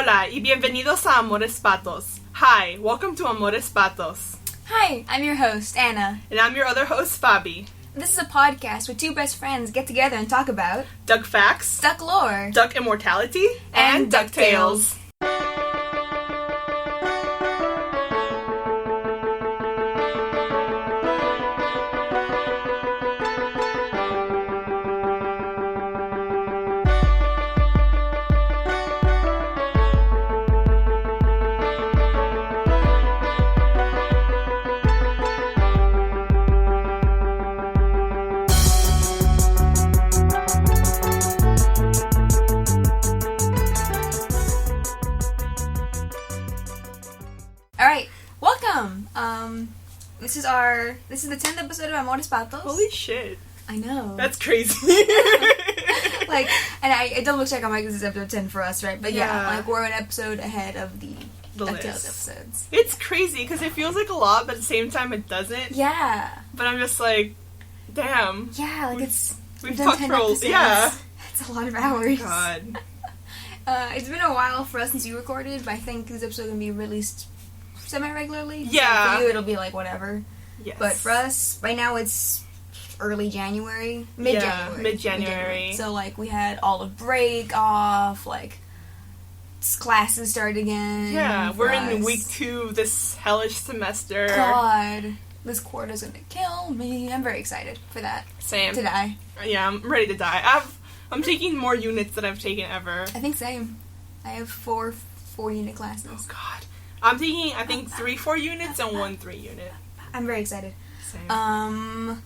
Hola y bienvenidos a Amores Patos. Hi, welcome to Amores Patos. Hi, I'm your host, Anna. And I'm your other host, Faby. This is a podcast where two best friends get together and talk about Duck facts, duck lore, duck immortality, and Ducktales. Alright, welcome! This is the 10th episode of Amores Patos. Holy shit. I know. That's crazy. And I double check, I'm like, this is episode 10 for us, right? But yeah, we're an episode ahead of the Ducktales episodes. It's crazy, because it feels like a lot, but at the same time it doesn't. Yeah. But I'm just like, damn. Yeah, like We've done talked 10 for episodes. yeah. It's a lot of hours. God. It's been a while for us since you recorded, but I think this episode is going to be released semi-regularly. Yeah. So for you, it'll be like whatever. Yes. But for us, right now it's early January. Mid-January. Yeah, mid-January. So, like, we had all of break off, like, classes started again. Yeah, we're in us. week 2 of this hellish semester. God. This quarter's going to kill me. I'm very excited for that. Same. To die. Yeah, I'm ready to die. I'm taking more units than I've taken ever. I think same. I have 4 unit classes. Oh, God. I'm taking, I think, 4 units and 1 3 unit. I'm very excited. Same.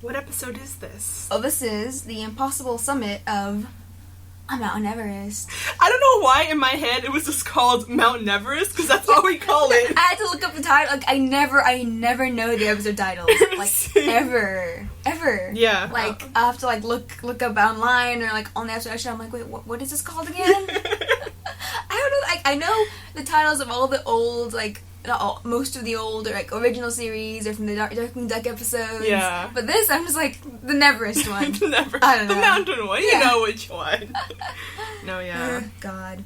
What episode is this? Oh, this is the impossible summit of Mount Neverrest. I don't know why in my head it was just called Mount Neverrest, because that's all we call it. I had to look up the title. Like, I never know the episode titles. Like, ever. Yeah. Like, I have to, like, look up online or, like, on the episode. I'm like, wait, what is this called again? I don't know. I know the titles of all the old, like, not all, most of the old, or, like, original series, or from the Darkwing Duck episodes. Yeah. But this, I'm just like, the Neverest one. I don't know. The mountain one. Yeah. You know which one. No, yeah. God.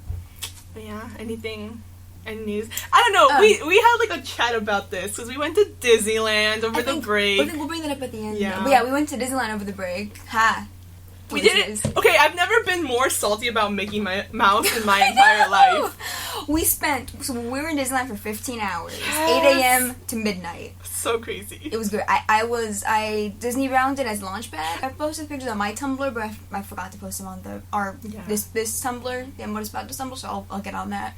But yeah, any news? I don't know. We had, like, a chat about this, because we went to Disneyland over the break. I think we'll bring that up at the end. Yeah. But yeah, we went to Disneyland over the break. Ha. We didn't. Okay, I've never been more salty about Mickey Mouse in my entire life. So we were in Disneyland for 15 hours, Yes. 8 a.m. to midnight. So crazy. It was good. I Disney rounded as Launchpad. I posted pictures on my Tumblr, but I forgot to post them on this Tumblr, the Amores Patos Tumblr, so I'll get on that.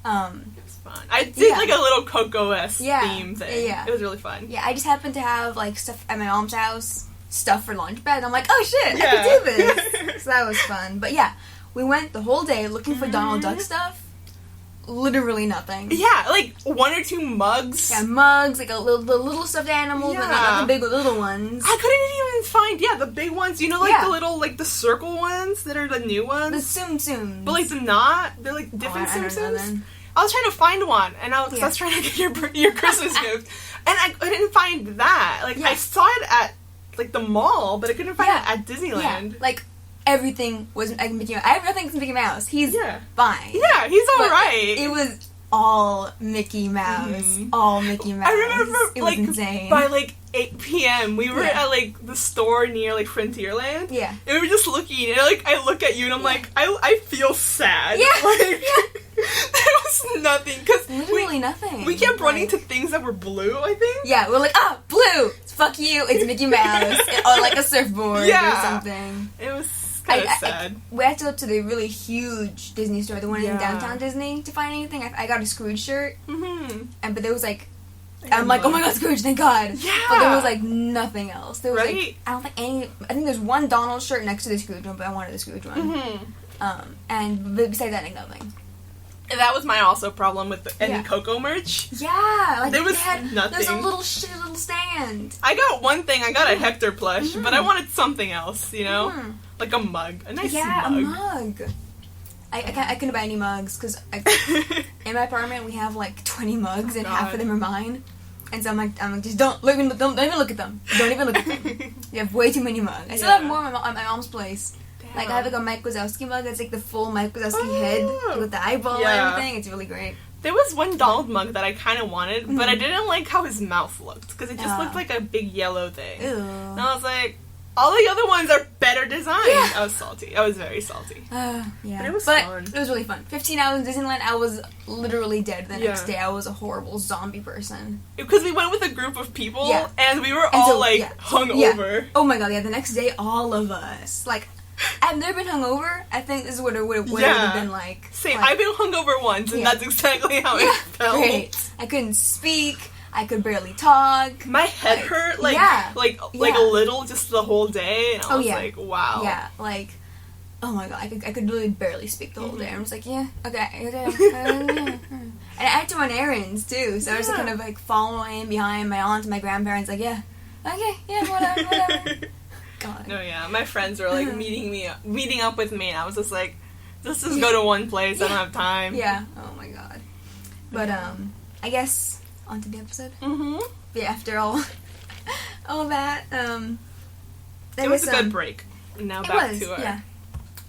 It was fun. I did like a little Coco-esque theme thing. Yeah. It was really fun. Yeah, I just happened to have like stuff at my mom's house. Stuff for Launchpad. I'm like, oh shit, Yeah. I can do this. So that was fun. But yeah, we went the whole day looking for Donald Duck stuff. Literally nothing. Yeah, like 1 or 2 mugs. Yeah, mugs, like the little stuffed animals, but not the big little ones. I couldn't even find, the big ones. You know, like the little, like the circle ones that are the new ones? The Tsum Tsums. But like they're like different Tsum Tsums. I was trying to find one, and I was trying to get your Christmas gift, and I didn't find that. Like, I saw it at like the mall, but I couldn't find it at Disneyland. Yeah. Like everything was like Mickey Mouse. Everything's Mickey Mouse. He's fine. Yeah, he's alright. It was all Mickey Mouse. Mm-hmm. All Mickey Mouse. I remember it was insane. By like 8 p.m. we were at like the store near like Frontierland. Yeah. And we were just looking, and like I look at you and I'm like, I feel sad. Yeah. Like there was nothing, because literally nothing. We kept running to things that were blue, I think. Yeah, we're like, blue! Fuck you, it's Mickey Mouse. Or like a surfboard or something. It was kind of sad. We had to go to the really huge Disney store, the one in downtown Disney, to find anything. I got a Scrooge shirt. Mm-hmm. But there was like, I'm like, oh my god, Scrooge, thank god. Yeah. But there was like nothing else. There was like, I think there's one Donald shirt next to the Scrooge one, but I wanted the Scrooge one. Mm-hmm. And besides that, nothing. And that was my also problem with any Coco merch. Yeah, like there was nothing. There was a little stand. I got one thing. I got a Hector plush, but I wanted something else. You know, like a mug, a nice mug. Yeah, a mug. I couldn't buy any mugs because in my apartment we have like 20 mugs and half of them are mine. And so I'm like, just don't even look at them. Don't even look at them. You have way too many mugs. I still have more at my mom's place. Like, I have, like, a Mike Wazowski mug. It's, like, the full Mike Wazowski head with the eyeball and everything. It's really great. There was one Donald mug that I kind of wanted, but I didn't like how his mouth looked, because it just looked like a big yellow thing. Ew. And I was like, all the other ones are better designed. Yeah. I was salty. I was very salty. Yeah. But it was fun. It was really fun. 15 hours in Disneyland, I was literally dead the next day. I was a horrible zombie person. Because we went with a group of people, and we were all, hungover. Oh my god, the next day, all of us. Like, I've never been hungover. I think this is what it would have been like. Same. Like, I've been hungover once, and that's exactly how it felt. Great. I couldn't speak. I could barely talk. My head hurt, like a little, just the whole day, and I was like, wow. Yeah, like, oh my god, I could literally barely speak the whole day. I was like, okay. And I had to run errands, too, so I was kind of, like, following behind my aunt and my grandparents, like, whatever. God. No, my friends were, like, meeting up with me, and I was just like, let's just go to one place, I don't have time. Yeah, oh my god. But, I guess... onto the episode. Yeah, after all that, it was a good break. Now back to our... Yeah.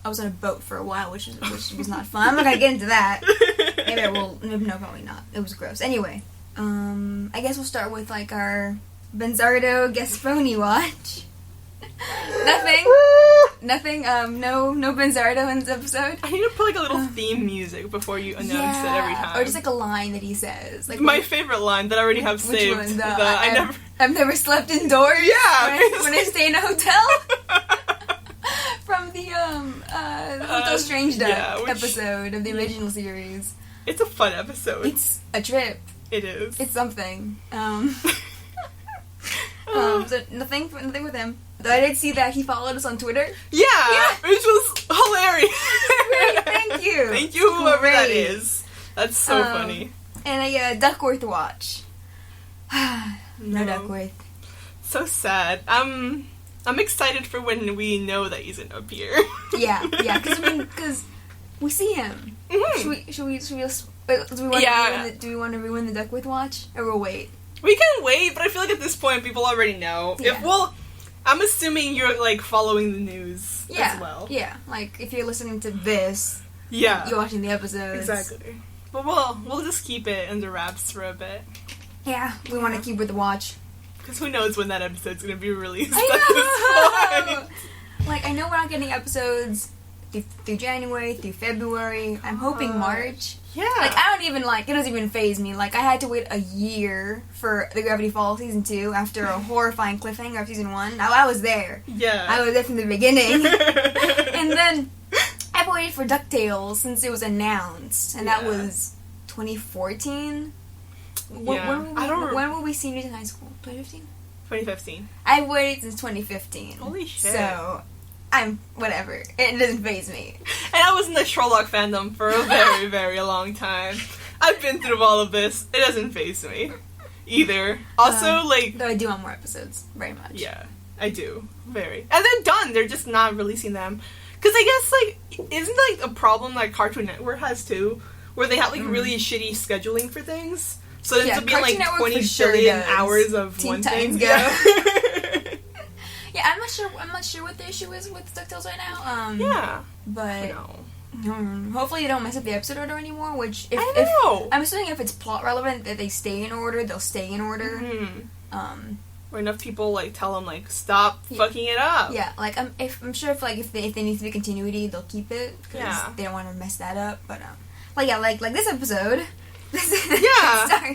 I was on a boat for a while, which was not fun. I'm not gonna get into that. Maybe I will. No, probably not. It was gross. Anyway, I guess we'll start with, like, our Benzardo Gasparoni watch. Nothing, no Benzardo in this episode. I need to put, like, a little theme music before you announce it every time. Or just, like, a line that he says. Like, my favorite line that I already have saved. One? I've never slept indoors. Yeah! When I stay in a hotel. From the Hotel Strange Duck episode of the original series. It's a fun episode. It's a trip. It is. It's something. So nothing with him. Though I did see that he followed us on Twitter. Yeah. Which was hilarious. Great, thank you. Thank you, whoever that is. That's so funny. And a Duckworth watch. No Duckworth. So sad. I'm excited for when we know that he's gonna appear. Yeah, because we see him. Mm-hmm. Should we do we want to ruin the Duckworth watch, or we'll wait? We can wait, but I feel like at this point people already know. Yeah. I'm assuming you're, like, following the news as well. Yeah, like, if you're listening to this, you're watching the episodes. Exactly. But we'll just keep it under wraps for a bit. Yeah, we want to keep with the watch. Because who knows when that episode's going to be released at this point. Like, I know we're not getting episodes through January, through February. I'm hoping March. Yeah. Like, it doesn't even faze me. Like, I had to wait a year for the Gravity Falls Season 2 after a horrifying cliffhanger of Season 1. Now, I was there. Yeah. I was there from the beginning. And then, I've waited for Ducktales since it was announced. And that was 2014? Yeah. When were we seniors in high school? 2015? 2015. I've waited since 2015. Holy shit. So... whatever. It doesn't faze me. And I was in the Sherlock fandom for a very, very long time. I've been through all of this. It doesn't faze me. Either. Also, though I do want more episodes. Very much. Yeah, I do. Very. And they're done. They're just not releasing them. Because I guess, isn't, a problem that Cartoon Network has, too? Where they have, really shitty scheduling for things? So it ends up being, 20 billion hours of one thing. Go. Yeah, I'm not sure what the issue is with DuckTales right now. But hopefully they don't mess up the episode order anymore. Which if I'm assuming if it's plot relevant that they stay in order, they'll stay in order. Mm-hmm. Or enough people tell them stop fucking it up. Yeah, I'm sure if they need to be continuity, they'll keep it because they don't want to mess that up. But like this episode. Yeah.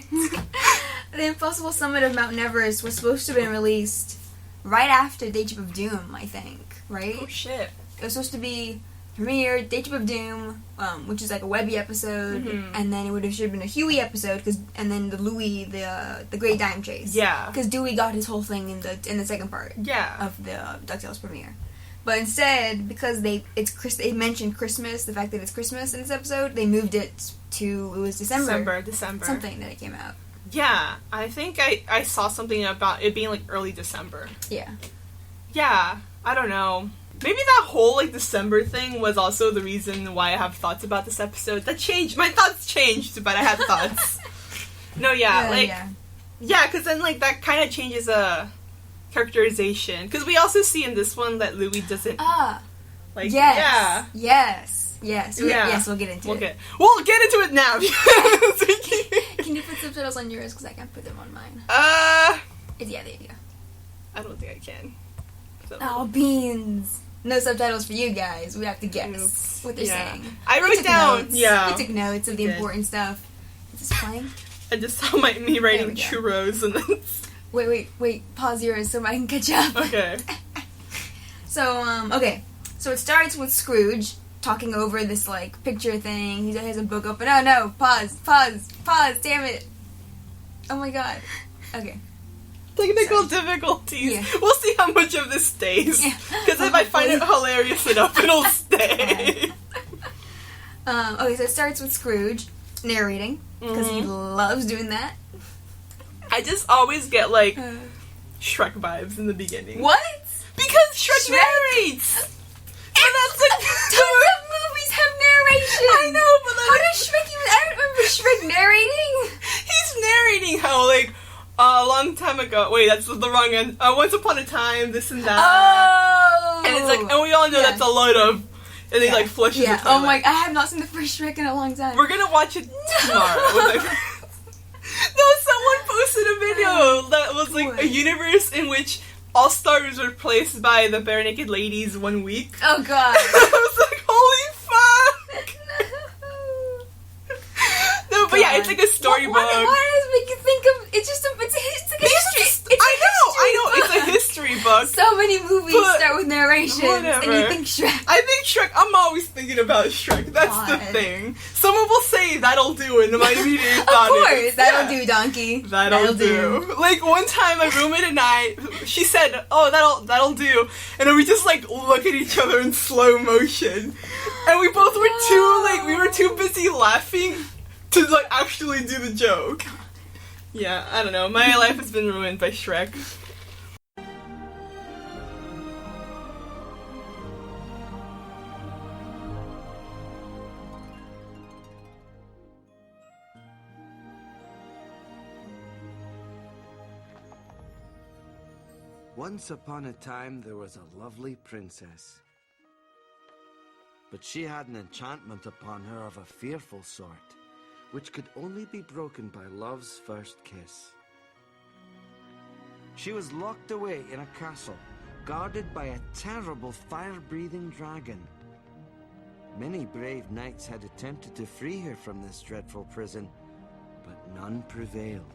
The Impossible Summit of Mount Neverrest was supposed to have been released right after Daydream of Doom, I think, right? Oh, shit. It was supposed to be premiered Daydream of Doom, which is a Webby episode, and then it should have been a Huey episode, and then the Louie, the Great Dime Chase. Yeah. Because Dewey got his whole thing in the second part. Yeah. Of the DuckTales premiere. But instead, because they mentioned Christmas, the fact that it's Christmas in this episode, they moved it to, it was December. Something that it came out. Yeah, I think I saw something about it being early December. Yeah. Yeah, I don't know. Maybe that whole December thing was also the reason why I have thoughts about this episode. That changed. My thoughts changed, but I had thoughts. No, yeah, because then that kind of changes characterization. Because we also see in this one that Louie doesn't. Like, yes. yeah. Yes. Yes. Yes, we'll get into it. We'll get into it now. Can you put subtitles on yours? Because I can't put them on mine. Yeah, there you go. I don't think I can. So. Oh, beans. No subtitles for you guys. We have to guess what they're saying. I wrote down. Notes. Yeah. We took notes of the important stuff. Is this playing? I just saw me writing churros and then... Wait. Pause yours so I can catch up. Okay. Okay. So it starts with Scrooge talking over this, like, picture thing. He has a book open. Oh, no. Pause. Damn it. Oh, my God. Okay. Technical difficulties. Yeah. We'll see how much of this stays. Because if I find it hilarious enough, it'll stay. Okay, so it starts with Scrooge narrating. Because he loves doing that. I just always get, like, Shrek vibes in the beginning. What? Because Shrek narrates! And that's like... Tons of movies have narration! I know, but like... How does Shrek even... I don't remember Shrek narrating! He's narrating how, like, a long time ago... Wait, that's the wrong end. Once upon a time, this and that. Oh! And it's like... And we all know that's a lot of... And he, like, flushes the toilet. Oh my... I have not seen the first Shrek in a long time. We're gonna watch it tomorrow. No, someone posted a video that was, like, a universe in which... All Stars were replaced by the Bare Naked Ladies 1 week. Oh god. I was like, holy fuck! No, but yeah, it's like a storybook. Why does it make you think of... It's just a... It's like a history... I know, it's a history book. So many movies start with narrations, and you think Shrek. I think Shrek... I'm always thinking about Shrek. That's the thing. Someone will say, that'll do, and my immediate thought is... Of course, that'll do, donkey. That'll do. Like, one time, my roommate and I, she said, oh, that'll do. And then we just, like, look at each other in slow motion. And we both were we were too busy laughing to, like, actually do the joke. Yeah, I don't know. My life has been ruined by Shrek. Once upon a time, there was a lovely princess. But she had an enchantment upon her of a fearful sort, which could only be broken by love's first kiss. She was locked away in a castle, guarded by a terrible fire-breathing dragon. Many brave knights had attempted to free her from this dreadful prison, but none prevailed.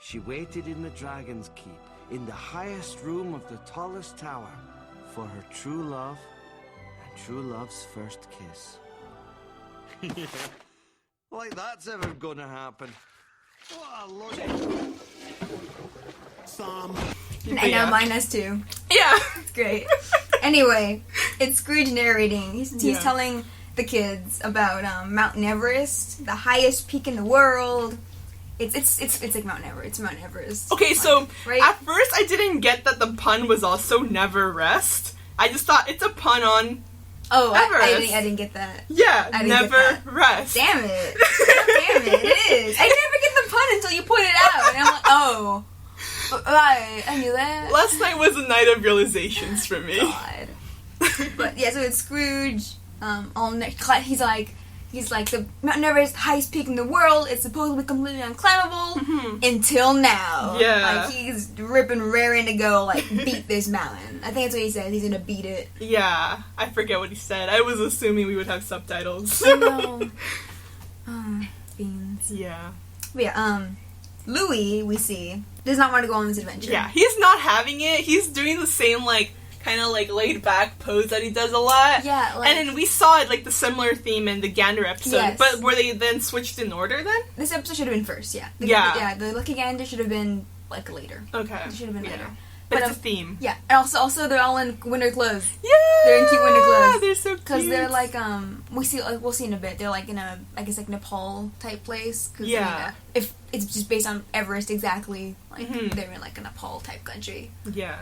She waited in the dragon's keep, in the highest room of the tallest tower, for her true love and true love's first kiss. Like that's ever gonna happen. What a load. I know, mine has too. Yeah. It's great. Anyway, it's Scrooge narrating. He's telling the kids about Mount Neverrest, the highest peak in the world. It's like Mount Everest. It's Mount Everest. Okay, so at first I didn't get that the pun was also Neverrest. I just thought it's a pun on Everest. I didn't get that. Yeah, Neverrest. Damn it. Damn it, it is. I never get the pun until you point it out. And I'm like, oh. Right, I knew that. Last night was a night of realizations for me. God. But yeah, so it's Scrooge. He's like, the Mount Everest, highest peak in the world. It's supposedly completely unclimbable until now. Yeah. Like, he's raring to go, like, beat this mountain. I think that's what he said. He's gonna beat it. Yeah. I forget what he said. I was assuming we would have subtitles. I know. Beans. Yeah. But yeah, Louis, we see, does not want to go on this adventure. Yeah, he's not having it. He's doing the same, like, kind of, like, laid-back pose that he does a lot. Yeah, like... And then we saw, like, the similar theme in the Gander episode. Yes. But were they then switched in order, then? This episode should have been first, yeah. The Lucky Gander should have been, like, later. Okay. It should have been later. But it's a theme. Yeah, and also they're all in winter clothes. Yeah! They're in cute winter clothes. They're so cute. Because they're, like, we'll see in a bit, they're, like, in a, I guess, like, Nepal-type place. Cause, yeah. If it's just based on Everest exactly, like, they're in, like, a Nepal-type country. Yeah.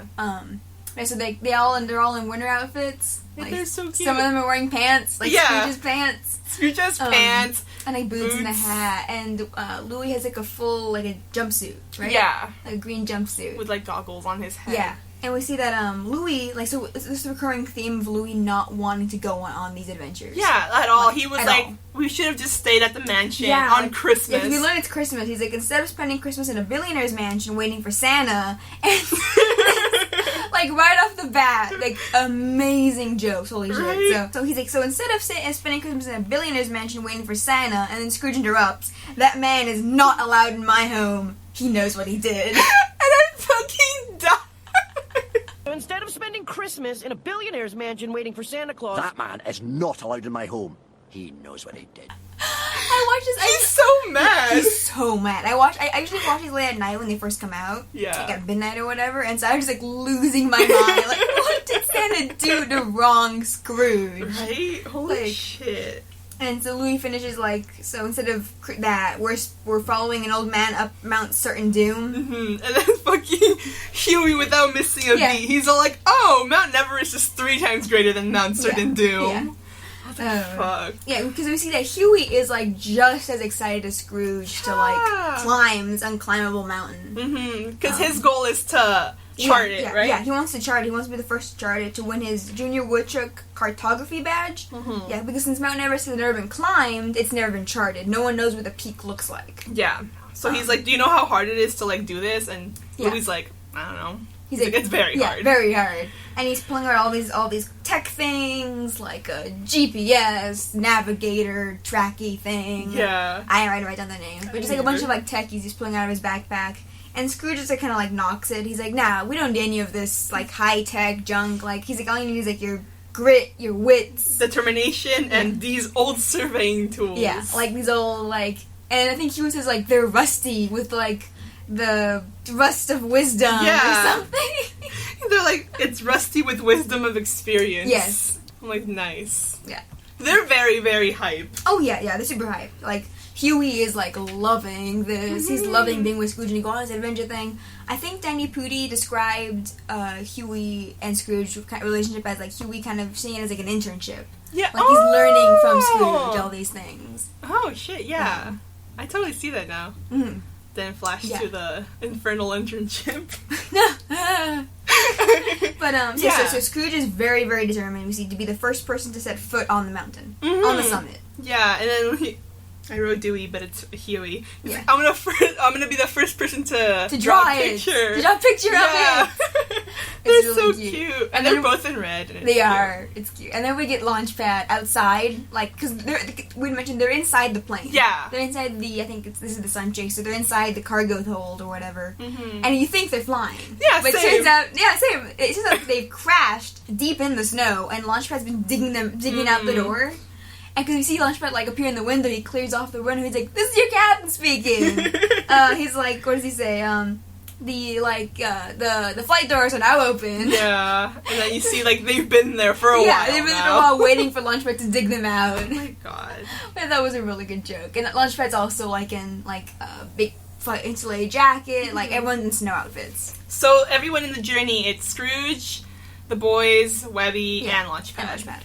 And so they're all in winter outfits. Like, they're so cute. Some of them are wearing pants, like Scrooge's pants. Scrooge's pants. And like boots and a hat. And Louis has like a full, like a jumpsuit, right? Yeah. Like a green jumpsuit. With like goggles on his head. Yeah. And we see that Louis, like, so this recurring theme of Louis not wanting to go on these adventures. Yeah, at all. Like, he was like, we should have just stayed at the mansion yeah, on Christmas. Yeah, because we learned it's Christmas. He's like, instead of spending Christmas in a billionaire's mansion waiting for Santa, and like right off the bat, like amazing jokes, holy shit. So he's like, so instead of spending Christmas in a billionaire's mansion waiting for Santa, and then Scrooge interrupts, that man is not allowed in my home. He knows what he did. And I fucking died. Instead of spending Christmas in a billionaire's mansion waiting for Santa Claus... That man is not allowed in my home. He knows what he did. I watched this... He's so mad. He's so mad. I usually watch these late at night when they first come out. Yeah. Like at midnight or whatever, and so I was just like losing my mind. Like, what did Santa do to wrong Scrooge? Right? Holy like, shit. And so Louis finishes like, so instead of that, we're following an old man up Mount Certain Doom. Mm-hmm. And then fucking Huey, without missing a beat, he's all like, oh, Mount Neverrest is 3 times greater than Mount Certain Doom. Yeah. Fuck. Yeah, because we see that Huey is like just as excited as Scrooge to like climb this unclimbable mountain. Mm-hmm. Because his goal is to chart it, right? Yeah, he wants to chart it. He wants to be the first to chart it to win his Junior Woodchuck cartography badge. Mm-hmm. Yeah, because since Mount Everest has never been climbed, it's never been charted. No one knows what the peak looks like. Yeah. So he's like, do you know how hard it is to like do this? And Louis like, I don't know. He's like, it's very hard. Yeah, very hard. And he's pulling out all these tech things, like a GPS, navigator, tracky thing. Yeah. I didn't write down the name. But just like a bunch of like techies he's pulling out of his backpack. And Scrooge just like kind of like knocks it. He's like, nah, we don't need any of this like high-tech junk. Like, he's like, all you need is like your grit, your wits. Determination, and these old surveying tools. Yeah, like these old like... And I think he says like, they're rusty with like... the rust of wisdom or something. They're like, it's rusty with wisdom of experience. Yes. I'm like, nice. Yeah. They're very, very hype. Oh yeah, they're super hype. Like, Huey is like loving this. He's loving being with Scrooge and he goes on this adventure thing. I think Danny Pudi described Huey and Scrooge relationship as like Huey kind of seeing it as like an internship. Yeah. Like he's learning from Scrooge all these things. Oh shit, yeah. I totally see that now. Mm-hmm. Then flash to the infernal internship. But so Scrooge is very, very determined. We see to be the first person to set foot on the mountain, on the summit. Yeah, and then I wrote Dewey, but it's Huey. He's Yeah. like, I'm gonna be the first person to draw a picture. To draw a picture of it. They're really so cute. and they're both in red. And They are. It's cute. And then we get Launchpad outside, like, because we mentioned they're inside the plane. Yeah. They're inside this is the Sun Chaser. They're inside the cargo hold or whatever. Mm-hmm. And you think they're flying. Yeah, but same. it turns out, same. It turns out they've crashed deep in the snow, and Launchpad's been digging out the door. And because you see Launchpad like appear in the window, he clears off the window. He's like, "This is your captain speaking." He's like, what does he say? The flight doors are now open. Yeah, and then you see like they've been there for a while. Yeah, they've been there a while waiting for Launchpad to dig them out. Oh my god! But that was a really good joke. And Launchpad's also like in like a big insulated jacket. Like everyone's in snow outfits. So everyone in the journey, it's Scrooge, the boys, Webby, and Launchpad.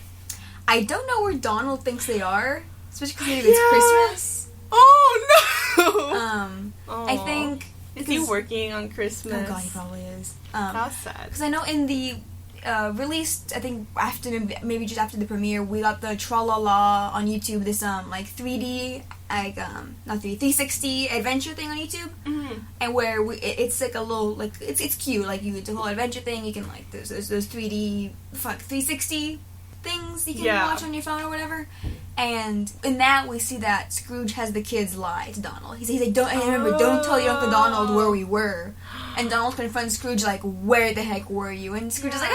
I don't know where Donald thinks they are, especially because it's Christmas. Oh no! I think is he working on Christmas? Oh god, he probably is. How sad. Because I know in the released, I think maybe just after the premiere, we got the Tra-la-la on YouTube. This like 3D, like not 360 adventure thing on YouTube, and where it's like a little like it's cute. Like it's a whole adventure thing. You can like those 3D 360 things you can watch on your phone or whatever. And in that we see that Scrooge has the kids lie to Donald. He's like, don't tell your Uncle Donald where we were. And Donald confronts Scrooge like, where the heck were you? And Scrooge is like,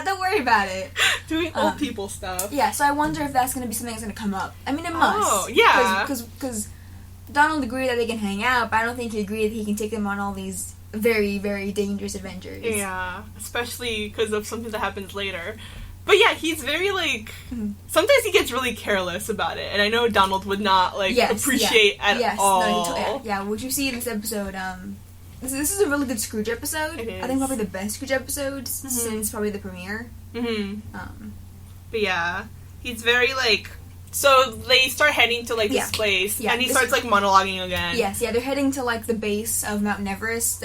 don't worry about it. Doing old people stuff. Yeah, so I wonder if that's going to be something that's going to come up. I mean, it must. Oh, yeah. Because Donald agreed that they can hang out, but I don't think he agreed that he can take them on all these very, very dangerous adventures. Yeah, especially because of something that happens later. But yeah, he's very, like, sometimes he gets really careless about it, and I know Donald would not, like, appreciate at all. No, what you see in this episode, this is a really good Scrooge episode. It is. I think probably the best Scrooge episode since probably the premiere. But yeah, he's very, like, so they start heading to, like, this place, and he starts, like, monologuing again. Yes, they're heading to, like, the base of Mount Everest,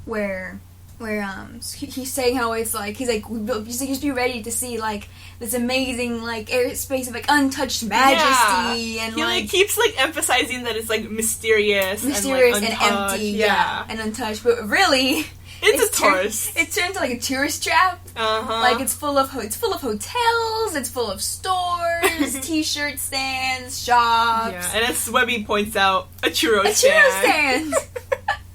where where he's saying how it's like he's like just be ready to see like this amazing like airspace of like untouched majesty and he like keeps like emphasizing that it's like mysterious and, like, empty, and untouched, but really it's a tourist. It turns into like a tourist trap. Like it's full of hotels, it's full of stores, t-shirt stands, shops. Yeah, and as Webby points out, a churro stand.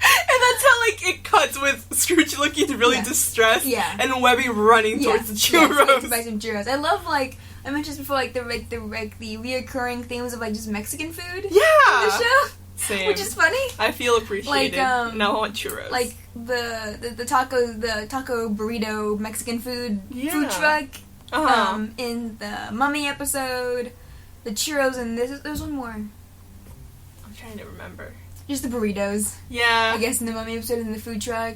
And that's how, like, it cuts with Scrooge looking really distressed and Webby running towards the churros. To buy some churros. I love, like, I mentioned before, like, the reoccurring themes of, like, just Mexican food in the show. Same. Which is funny. I feel appreciated. Like, now I want churros. Like, the taco burrito Mexican food truck in the Mummy episode, the churros, and there's one more. I'm trying to remember. Just the burritos. Yeah. I guess in the Mummy episode in the food truck.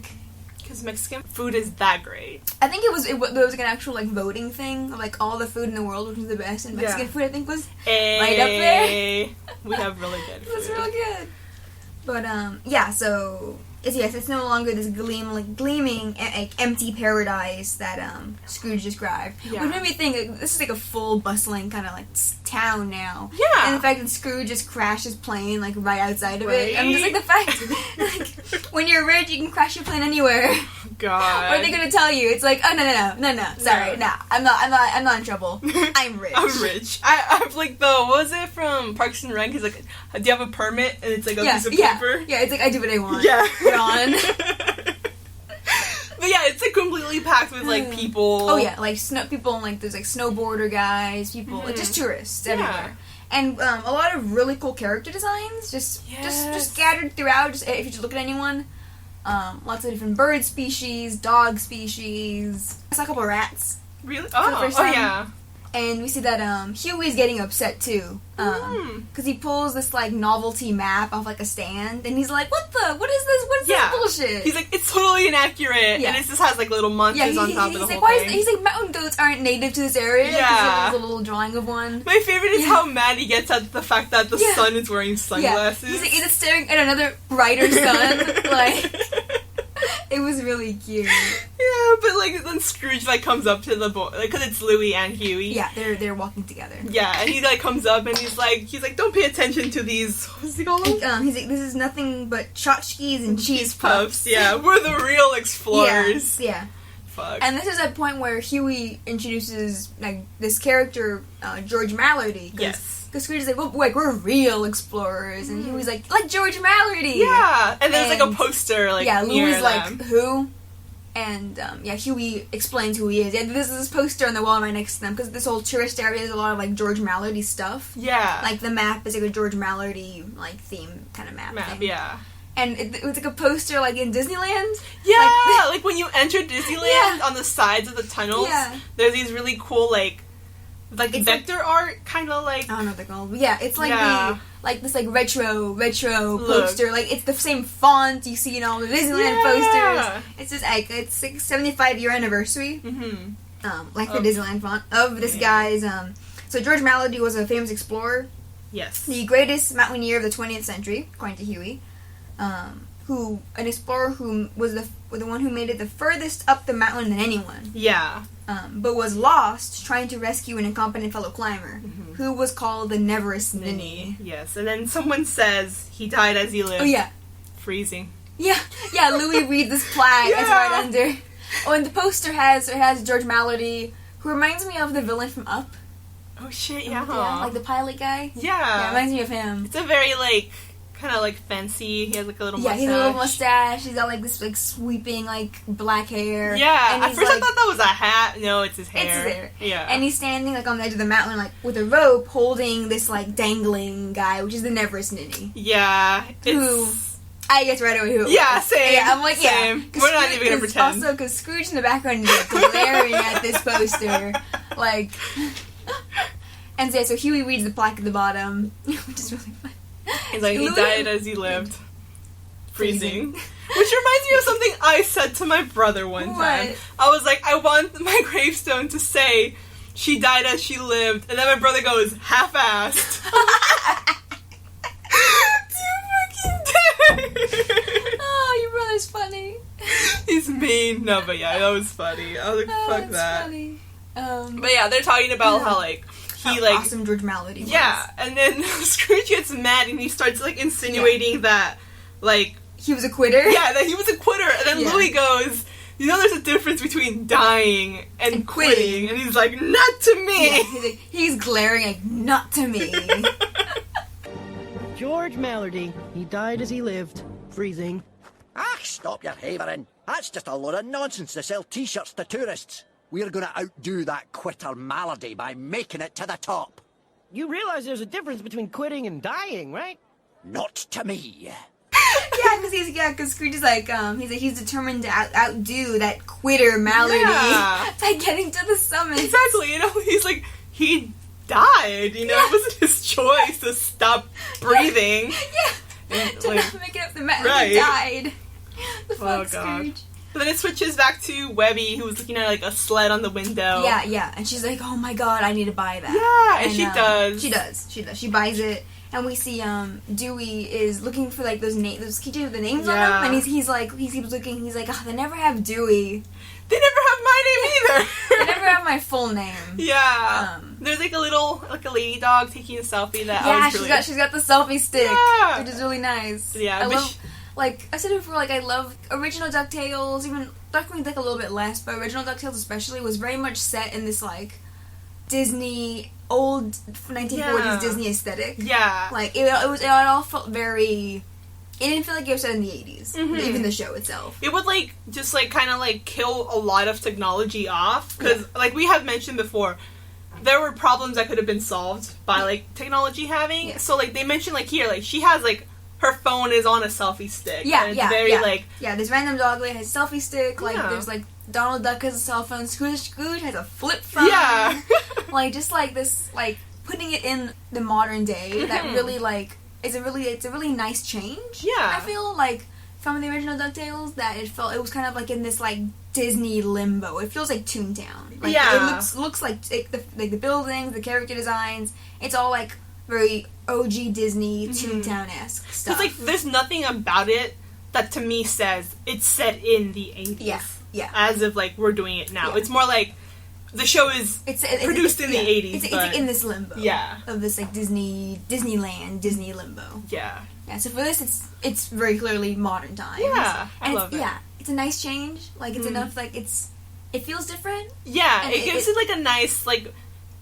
Because Mexican food is that great. I think there was like an actual like voting thing of like all the food in the world, which was the best, and Mexican food I think was right up there. We have really good food. It was really good. But so it's no longer this gleaming empty paradise that Scrooge described. Yeah. Which made me think this is like a full bustling kind of like town now. Yeah. And the fact that Scrooge just crashed his plane like right outside of it. I'm just like the fact like when you're rich you can crash your plane anywhere. God. What are they gonna tell you? It's like, oh no. Sorry, no. I'm not in trouble. I'm rich. I'm rich. I've like what was it from Parks and Rec? He's like, do you have a permit? And it's like a piece of paper. Yeah, it's like I do what I want. Yeah. You're on. But yeah, it's like completely packed with like people. Oh yeah, like people and like there's like snowboarder guys, people, like just tourists everywhere. And a lot of really cool character designs, just scattered throughout. Just if you just look at anyone, lots of different bird species, dog species. I saw a couple of rats. Really? For the first time. Yeah. And we see that Huey's getting upset too, because he pulls this like novelty map off like a stand, and he's like, "What is this? What is this bullshit?" He's like, "It's totally inaccurate," and it just has like little monsters on top of the whole thing. He's like, "Mountain goats aren't native to this area." Yeah, there's a little drawing of one. My favorite is how mad he gets at the fact that the sun is wearing sunglasses. He's like, he's staring at another brighter sun, like. It was really cute. Yeah, but like then Scrooge like comes up to the boy, like because it's Louie and Huey. Yeah, they're walking together. Yeah, and he like comes up and he's like, don't pay attention to these. What's he called? He's like, this is nothing but tchotchkes and cheese puffs. Yeah, we're the real explorers. Yeah. Fuck. And this is a point where Huey introduces like this character, George Mallardy. Yes. Because Scrooge is like, we're real explorers, and Huey's like George Mallardy. Yeah, and there's like a poster like near Louie's like, them. who? And Huey explains who he is. Yeah, this is this poster on the wall right next to them because this whole tourist area is a lot of like George Mallardy stuff. Yeah, like the map is like a George Mallardy like theme kind of map thing. Yeah. And it was like a poster like in Disneyland. Yeah, like when you enter Disneyland on the sides of the tunnels, there's these really cool like vector art, kind of like I don't know what they're called. But yeah, it's like this like retro poster. Like it's the same font you see in all the Disneyland posters. It's just like it's like 75-year anniversary. Like the Disneyland font of this guy's. So George Mallardy was a famous explorer. Yes. The greatest mountaineer of the 20th century, according to Huey. An explorer who was the one who made it the furthest up the mountain than anyone. Yeah. But was lost trying to rescue an incompetent fellow climber, who was called the Neverrest Ninny. Yes, and then someone says he died as he lived. Oh yeah. Freezing. Yeah, Louis reads this plaque. It's right under. Oh, and the poster has George Mallardy, who reminds me of the villain from Up. Oh shit, yeah. Like the pilot guy. Yeah. It reminds me of him. It's a very kind of fancy. He has a little mustache. Yeah, he has a little mustache. He's got this sweeping black hair. Yeah, and at first I thought that was a hat. No, it's his hair. It's his hair. Yeah. And he's standing on the edge of the mountain with a rope holding this dangling guy, which is the Neverrest Ninny. Yeah. Who I guess right away who. Yeah, same. Yeah, I'm like, same. We're not even gonna pretend. Also, because Scrooge in the background is glaring at this poster, and so Huey reads the plaque at the bottom, which is really fun. He's like, he died as he lived. Freezing. Which reminds me of something I said to my brother one time. I was like, I want my gravestone to say, she died as she lived. And then my brother goes, half-assed. Oh, your brother's funny. He's Scrooge's main. No, but yeah, that was funny. I was like, fuck that. Funny. But yeah, they're talking about how like he like awesome George Malady was. Yeah, and then Scrooge gets mad and he starts like insinuating that like he was a quitter. Yeah, that he was a quitter, and then Louis goes, "You know, there's a difference between dying and quitting," and he's like, "Not to me." Yeah, he's glaring like, "Not to me." George Malady, he died as he lived, freezing. Ah, stop your havering. That's just a load of nonsense to sell t-shirts to tourists. We're going to outdo that quitter Malady by making it to the top. You realize there's a difference between quitting and dying, right? Not to me. Yeah, because Scrooge is like, he's determined to outdo that quitter Malady by getting to the summit. Exactly, you know, he's like, he died, you know, it wasn't his choice to stop breathing. To like, not make it up the mountain. Right. He died. The fuck, Scrooge. But then it switches back to Webby, who was looking at like a sled on the window. Yeah, and she's like, "Oh my god, I need to buy that." Yeah, and she does. She does. She buys it, and we see Dewey is looking for like those keychains with the names on them, and he's like, he keeps looking. He's like, "Oh, they never have Dewey. They never have my name either. They never have my full name." Yeah. There's like a lady dog taking a selfie that I was really... she's got the selfie stick, which is really nice. Yeah, I love. Like, I said it before, like, I love original DuckTales, even Duckling like a little bit less, but original DuckTales especially was very much set in this, like, Disney, old 1940s Disney aesthetic. Yeah. Like, it all felt very... It didn't feel like it was set in the 80s, even the show itself. It would, like, just, like, kind of, like, kill a lot of technology off, because, like we have mentioned before, there were problems that could have been solved by, like, technology having. Yeah. So, like, they mentioned, like, here, like, she has, like, her phone is on a selfie stick. Yeah, and it's very, like... Yeah, there's random dog lady has a selfie stick, like, there's, like, Donald Duck has a cell phone, Scrooge has a flip phone. Yeah. Like, just, like, this, like, putting it in the modern day, that really, like, it's a really nice change. Yeah. I feel, like, from the original DuckTales, that it was kind of, like, in this, like, Disney limbo. It feels like Toontown. Like, it looks like the buildings, the character designs, it's all, like, very OG Disney Toontown-esque stuff. Because, like, there's nothing about it that, to me, says it's set in the 80s. Yeah. As if, like, we're doing it now. Yeah. It's more like the show is produced in the 80s. It's like in this limbo. Yeah. Of this, like, Disneyland, Disney limbo. Yeah. Yeah, so for this, it's very clearly modern times. Yeah, I love it. Yeah, it's a nice change. Like, it's enough, like, it feels different. Yeah, it gives it, like, a nice, like,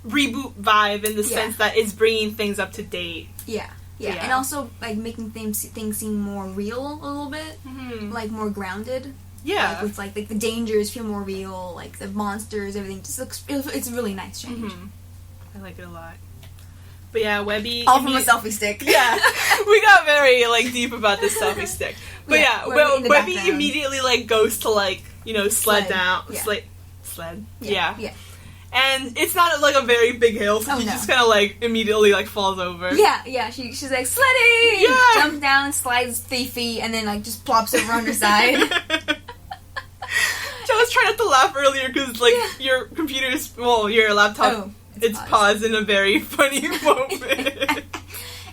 reboot vibe in the sense that it's bringing things up to date. Yeah, and also like making things seem more real a little bit, like more grounded. Yeah, like with like the dangers feel more real, like the monsters, everything just looks. It's a really nice change. I like it a lot. But yeah, Webby... All from a selfie stick. Yeah, we got very like deep about this selfie stick. But Webby immediately like goes to like sled down, sled. Yeah. And it's not, like, a very big hill, so she just kind of, like, immediately, like, falls over. Yeah, she's like, sledding! Yeah! Jumps down, slides 3 feet, and then, like, just plops over on her side. I was trying not to laugh earlier, because, like, your computer's, your laptop, it's paused in a very funny moment.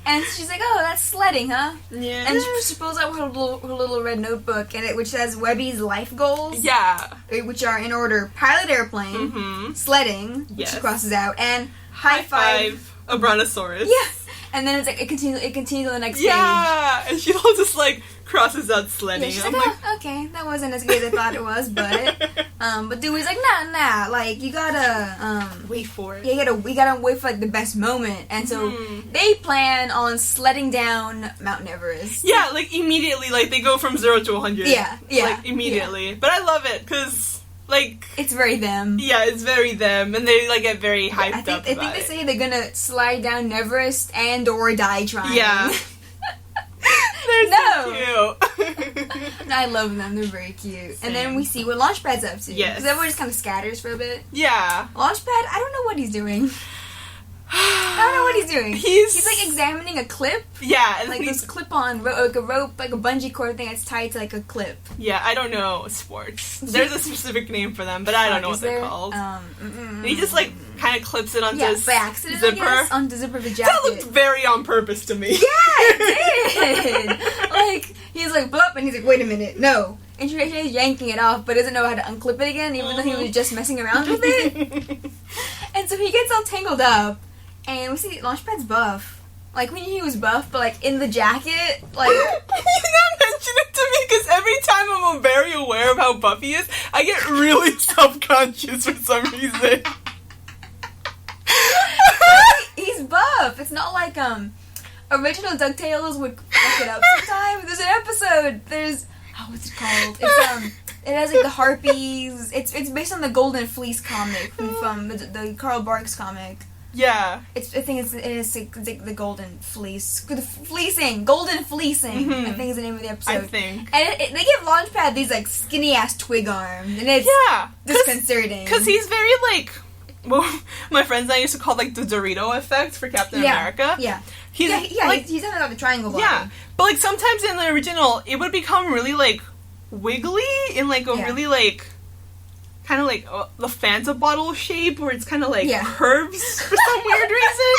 And she's like, "Oh, that's sledding, huh?" Yeah. And she pulls out her little red notebook, which says Webby's life goals. Yeah. Which are in order: pilot airplane, sledding, which she crosses out, and high five a brontosaurus. Yeah. And then it's like it continues on the next page. Yeah. And she all just like crosses out sledding. Yeah, she's like, okay, that wasn't as good as I thought it was, but Dewey's like, nah, like you gotta wait for it. Yeah, we gotta wait for like the best moment, and so they plan on sledding down Mount Everest. Yeah, like immediately, like they go from 0 to 100. Yeah, like immediately. Yeah. But I love it because. Like it's very them. Yeah, it's very them, and they like get very hyped up. I think they say they're gonna slide down Neverrest and or die trying. Yeah, they're so cute. I love them. They're very cute. Same. And then we see what Launchpad's up to. Yes, because everyone just kind of scatters for a bit. Yeah, Launchpad. I don't know what he's doing. I don't know what he's doing. He's like examining a clip. Yeah, and like this clip-on like a rope, like a bungee cord thing that's tied to like a clip. Yeah, I don't know sports. There's a specific name for them, but I don't know what they're called. And he just like kind of clips it onto his by accident, zipper. I guess, onto the zipper of the jacket. That looked very on purpose to me. Yeah, it did. Like he's like blup, and he's like, wait a minute, no. and she's yanking it off, but doesn't know how to unclip it again, even though he was just messing around with it. And so he gets all tangled up, and we see Launchpad's buff. Like, we knew he was buff, but, like, in the jacket, like... You not mention it to me, because every time I'm very aware of how buff he is, I get really self-conscious for some reason. He's buff. It's not like, original Ducktales would fuck it up sometimes. There's an episode, what's it called? It's, it has, like, the harpies. It's based on the Golden Fleece comic from the Carl Barks comic. Yeah. I think it is the Golden Fleece. Golden Fleecing, I think is the name of the episode. I think. And they give Launchpad these, like, skinny-ass twig arms, and it's disconcerting. Because he's very, like... Well, my friends and I used to call, like, the Dorito effect for Captain America. Yeah. He's definitely got the triangle body. Yeah. But, like, sometimes in the original, it would become really, like, wiggly in, like, a really, like... kind of like the Fanta bottle shape where it's kind of like curves for some weird reason.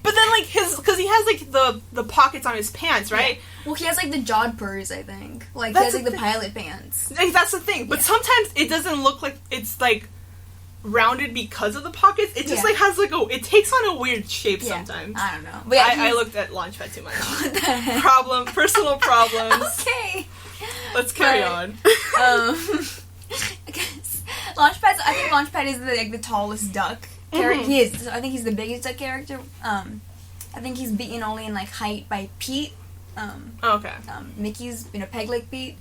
But then like because he has like the pockets on his pants, right? Yeah. Well, he has like the jodhpurs, I think. Like he has like the pilot pants. Like, that's the thing. But sometimes it doesn't look like it's like rounded because of the pockets. It just like has like it takes on a weird shape sometimes. I don't know. But I looked at Launchpad too much. Personal problems. Okay. Let's carry on. I think Launchpad is the tallest duck character. He is. I think he's the biggest duck character. I think he's beaten only in like height by Pete. Okay. Mickey's peg leg Pete,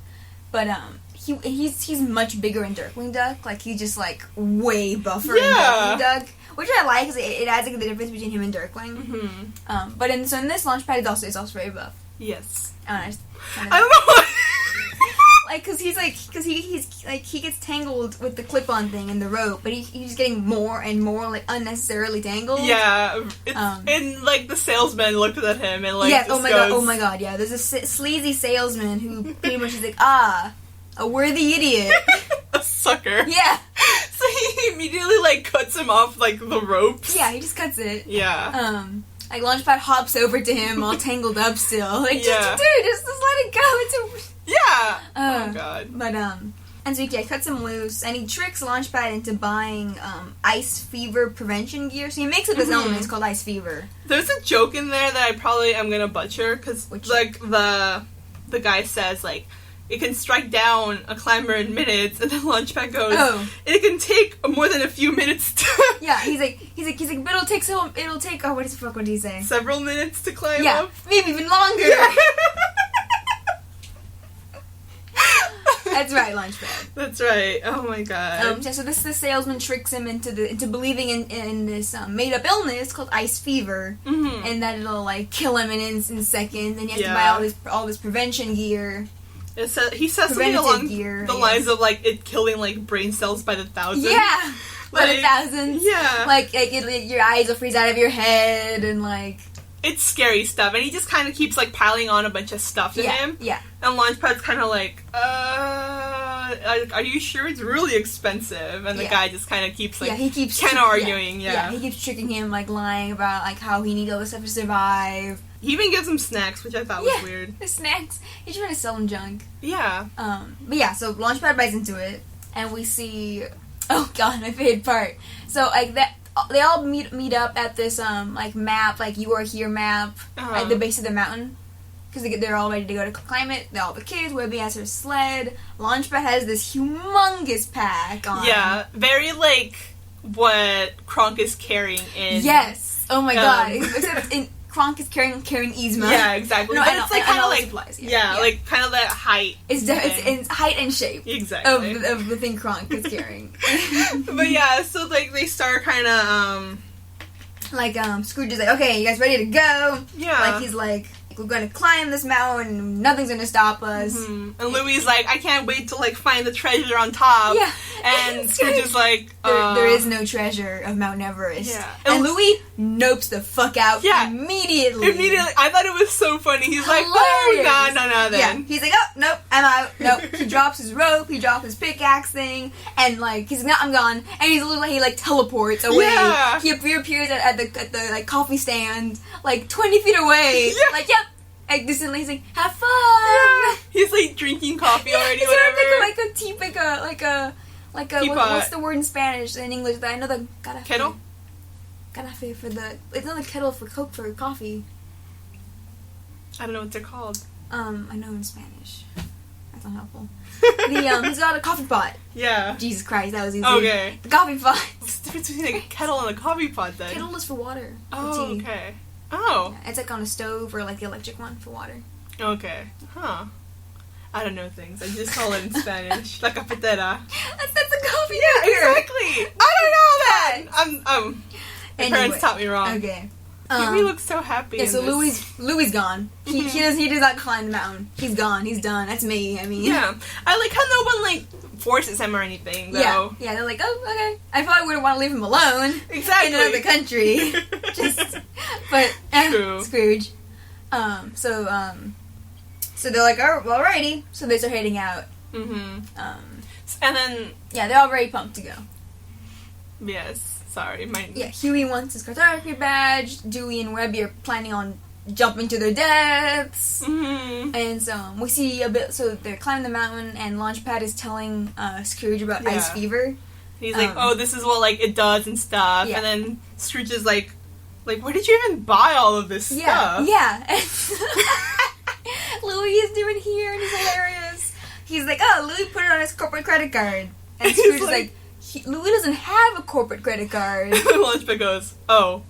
but he's much bigger in Darkwing Duck. Like he's just like way buffer in Darkwing Duck, which I like because it adds like the difference between him and Darkwing. Mm-hmm. But in this Launchpad is also very buff. Yes. I don't know why. Like, cause he gets tangled with the clip-on thing and the rope, but he's getting more and more, like, unnecessarily tangled. Yeah, and, like, the salesman looked at him and, like, oh my god, yeah, there's a sleazy salesman who pretty much is like, a worthy idiot. A sucker. Yeah. So he immediately, like, cuts him off, like, the ropes. Yeah, he just cuts it. Yeah. Like, Launchpad hops over to him, all tangled up still. Like, just let it go, it's a... Yeah! Oh, God. But, and so he cuts him loose, and he tricks Launchpad into buying, ice fever prevention gear. So he makes up his own, and it's called Ice Fever. There's a joke in there that I probably am gonna butcher, because, like, the guy says, like, it can strike down a climber in minutes, and then Launchpad goes, it can take more than a few minutes to... Yeah, he's like, but it'll take, what did he say? Several minutes to climb up? Maybe even longer! Yeah. That's right, Launchpad. That's right. Oh my god. So the salesman tricks him into believing in this made-up illness called ice fever, and that it'll like kill him in seconds, and he has to buy all this prevention gear. He says something along the lines of like it killing like brain cells by the thousands. Yeah, by the thousands. Yeah, like your eyes will freeze out of your head, and like. It's scary stuff, and he just kind of keeps, like, piling on a bunch of stuff to him. Yeah. And Launchpad's kind of like, are you sure it's really expensive? And the guy just kind of keeps, like, he keeps kind of arguing, Yeah, he keeps tricking him, like, lying about, like, how he needs all this stuff to survive. He even gives him snacks, which I thought was weird. The snacks. He's trying to sell him junk. Yeah. But yeah, so Launchpad buys into it, and we see... Oh, God, my favorite part. So, like, they all meet up at this, like, map, like, You Are Here map, at the base of the mountain. Because they're all ready to go to climb it. They're all the kids. Webby has her sled. Launchpad has this humongous pack on. Yeah, very, like, what Kronk is carrying in... Yes! Oh my god. Except Kronk is carrying Yzma. Yeah, exactly. No, but it's, like, kind of, like... Supplies, like, kind of that height. It's height and shape. Exactly. Of the thing Kronk is carrying. But yeah, so, like, they start kind of, Like, Scrooge is like, okay, you guys ready to go? Yeah. Like, he's like, we're gonna climb this mountain, nothing's gonna stop us. And Louie's like, I can't wait to, like, find the treasure on top. Yeah. And Scrooge is like, there is no treasure of Mount Everest. Yeah. And Louie nopes the fuck out immediately. I thought it was so funny. He's like, oh, no, then. Yeah. He's like, oh, nope, I'm out. Nope. He drops his rope, he drops his pickaxe thing, and, like, he's like, no, I'm gone. And he's literally, he, like, teleports away. Yeah. He appears at the like, coffee stand, like, 20 feet away. Yeah. Like, yep. Like, distantly, he's like, have fun! Yeah. He's like drinking coffee already. He's Whatever. like a tea, like a what's the word in Spanish in English that I know the carafe. Kettle. Carafe for the it's not a kettle for coffee. I don't know what they're called. I know in Spanish. That's not helpful. He's got a coffee pot. Yeah. Jesus Christ, that was easy. Okay. The coffee pot. What's the difference between a kettle and a coffee pot then? Kettle is for water. For Oh, tea. okay. Oh. Yeah, it's like on a stove or like the electric one for water. Okay. Huh. I don't know things. I just call it in Spanish. La cafetera. That's a coffee Yeah, maker. exactly. I don't know that. My Anyway. parents taught me wrong. Okay. Huey looks so happy. Yeah, in so this. Louis gone. He does not climb the mountain. He's gone. He's done. That's me. I mean. Yeah. I like how no one like forces him or anything though. Yeah. They're like, oh, okay. I probably wouldn't want to leave him alone Exactly. in another country. But True. Scrooge. So they're like, oh, alrighty. So they start heading out. Mm-hmm. And then Yeah, they're all very pumped to go. yes. Sorry, Yeah, Huey wants his cartography badge. Dewey and Webby are planning on jumping to their deaths. Mm-hmm. And so we see a bit. So they're climbing the mountain, and Launchpad is telling Scrooge about ice fever. He's like, oh, this is what like it does and stuff. Yeah. And then Scrooge is like, where did you even buy all of this stuff? Yeah. Louis is doing here, and he's hilarious. He's like, oh, Louis put it on his corporate credit card, and Scrooge is like, Louis doesn't have a corporate credit card. Launchpad goes, oh,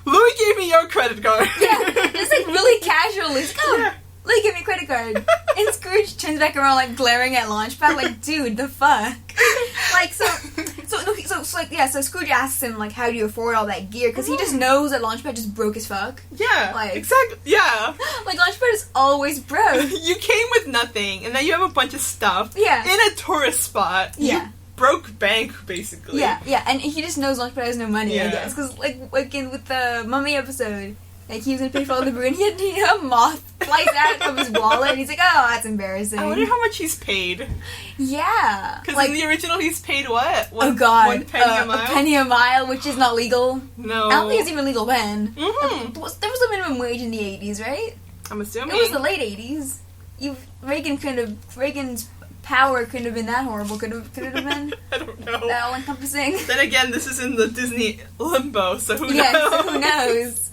Louis gave me your credit card. Yeah, it's like really casual. He's like, oh, Yeah. Louis gave me a credit card. And Scrooge turns back around, like, glaring at Launchpad, like, dude, the fuck? Like, so Scrooge asks him, like, how do you afford all that gear? Because he just knows that Launchpad just broke as fuck. Yeah, Like- exactly. Yeah. Like, Launchpad is always broke. You came with nothing, and now you have a bunch of stuff. Yeah. In a tourist spot. Yeah. You broke bank, basically. Yeah, and he just knows Launchpad has no money, I Yeah. guess. Because, like with the Mummy episode, like, he was gonna pay for all the brew, and he had a moth flies out of his wallet, and he's like, oh, that's embarrassing. I wonder how much he's paid. Yeah. Because Like, in the original, he's paid what? oh god. 1 penny a mile? A penny a mile, which is not legal. No. I don't think it's even legal then. Mhm. There was a minimum wage in the 80s, right? I'm assuming. It was the late 80s. Reagan's power couldn't have been that horrible. Could it have been? I don't know. That all encompassing? Then again, this is in the Disney limbo, so who Yeah, knows? so who knows?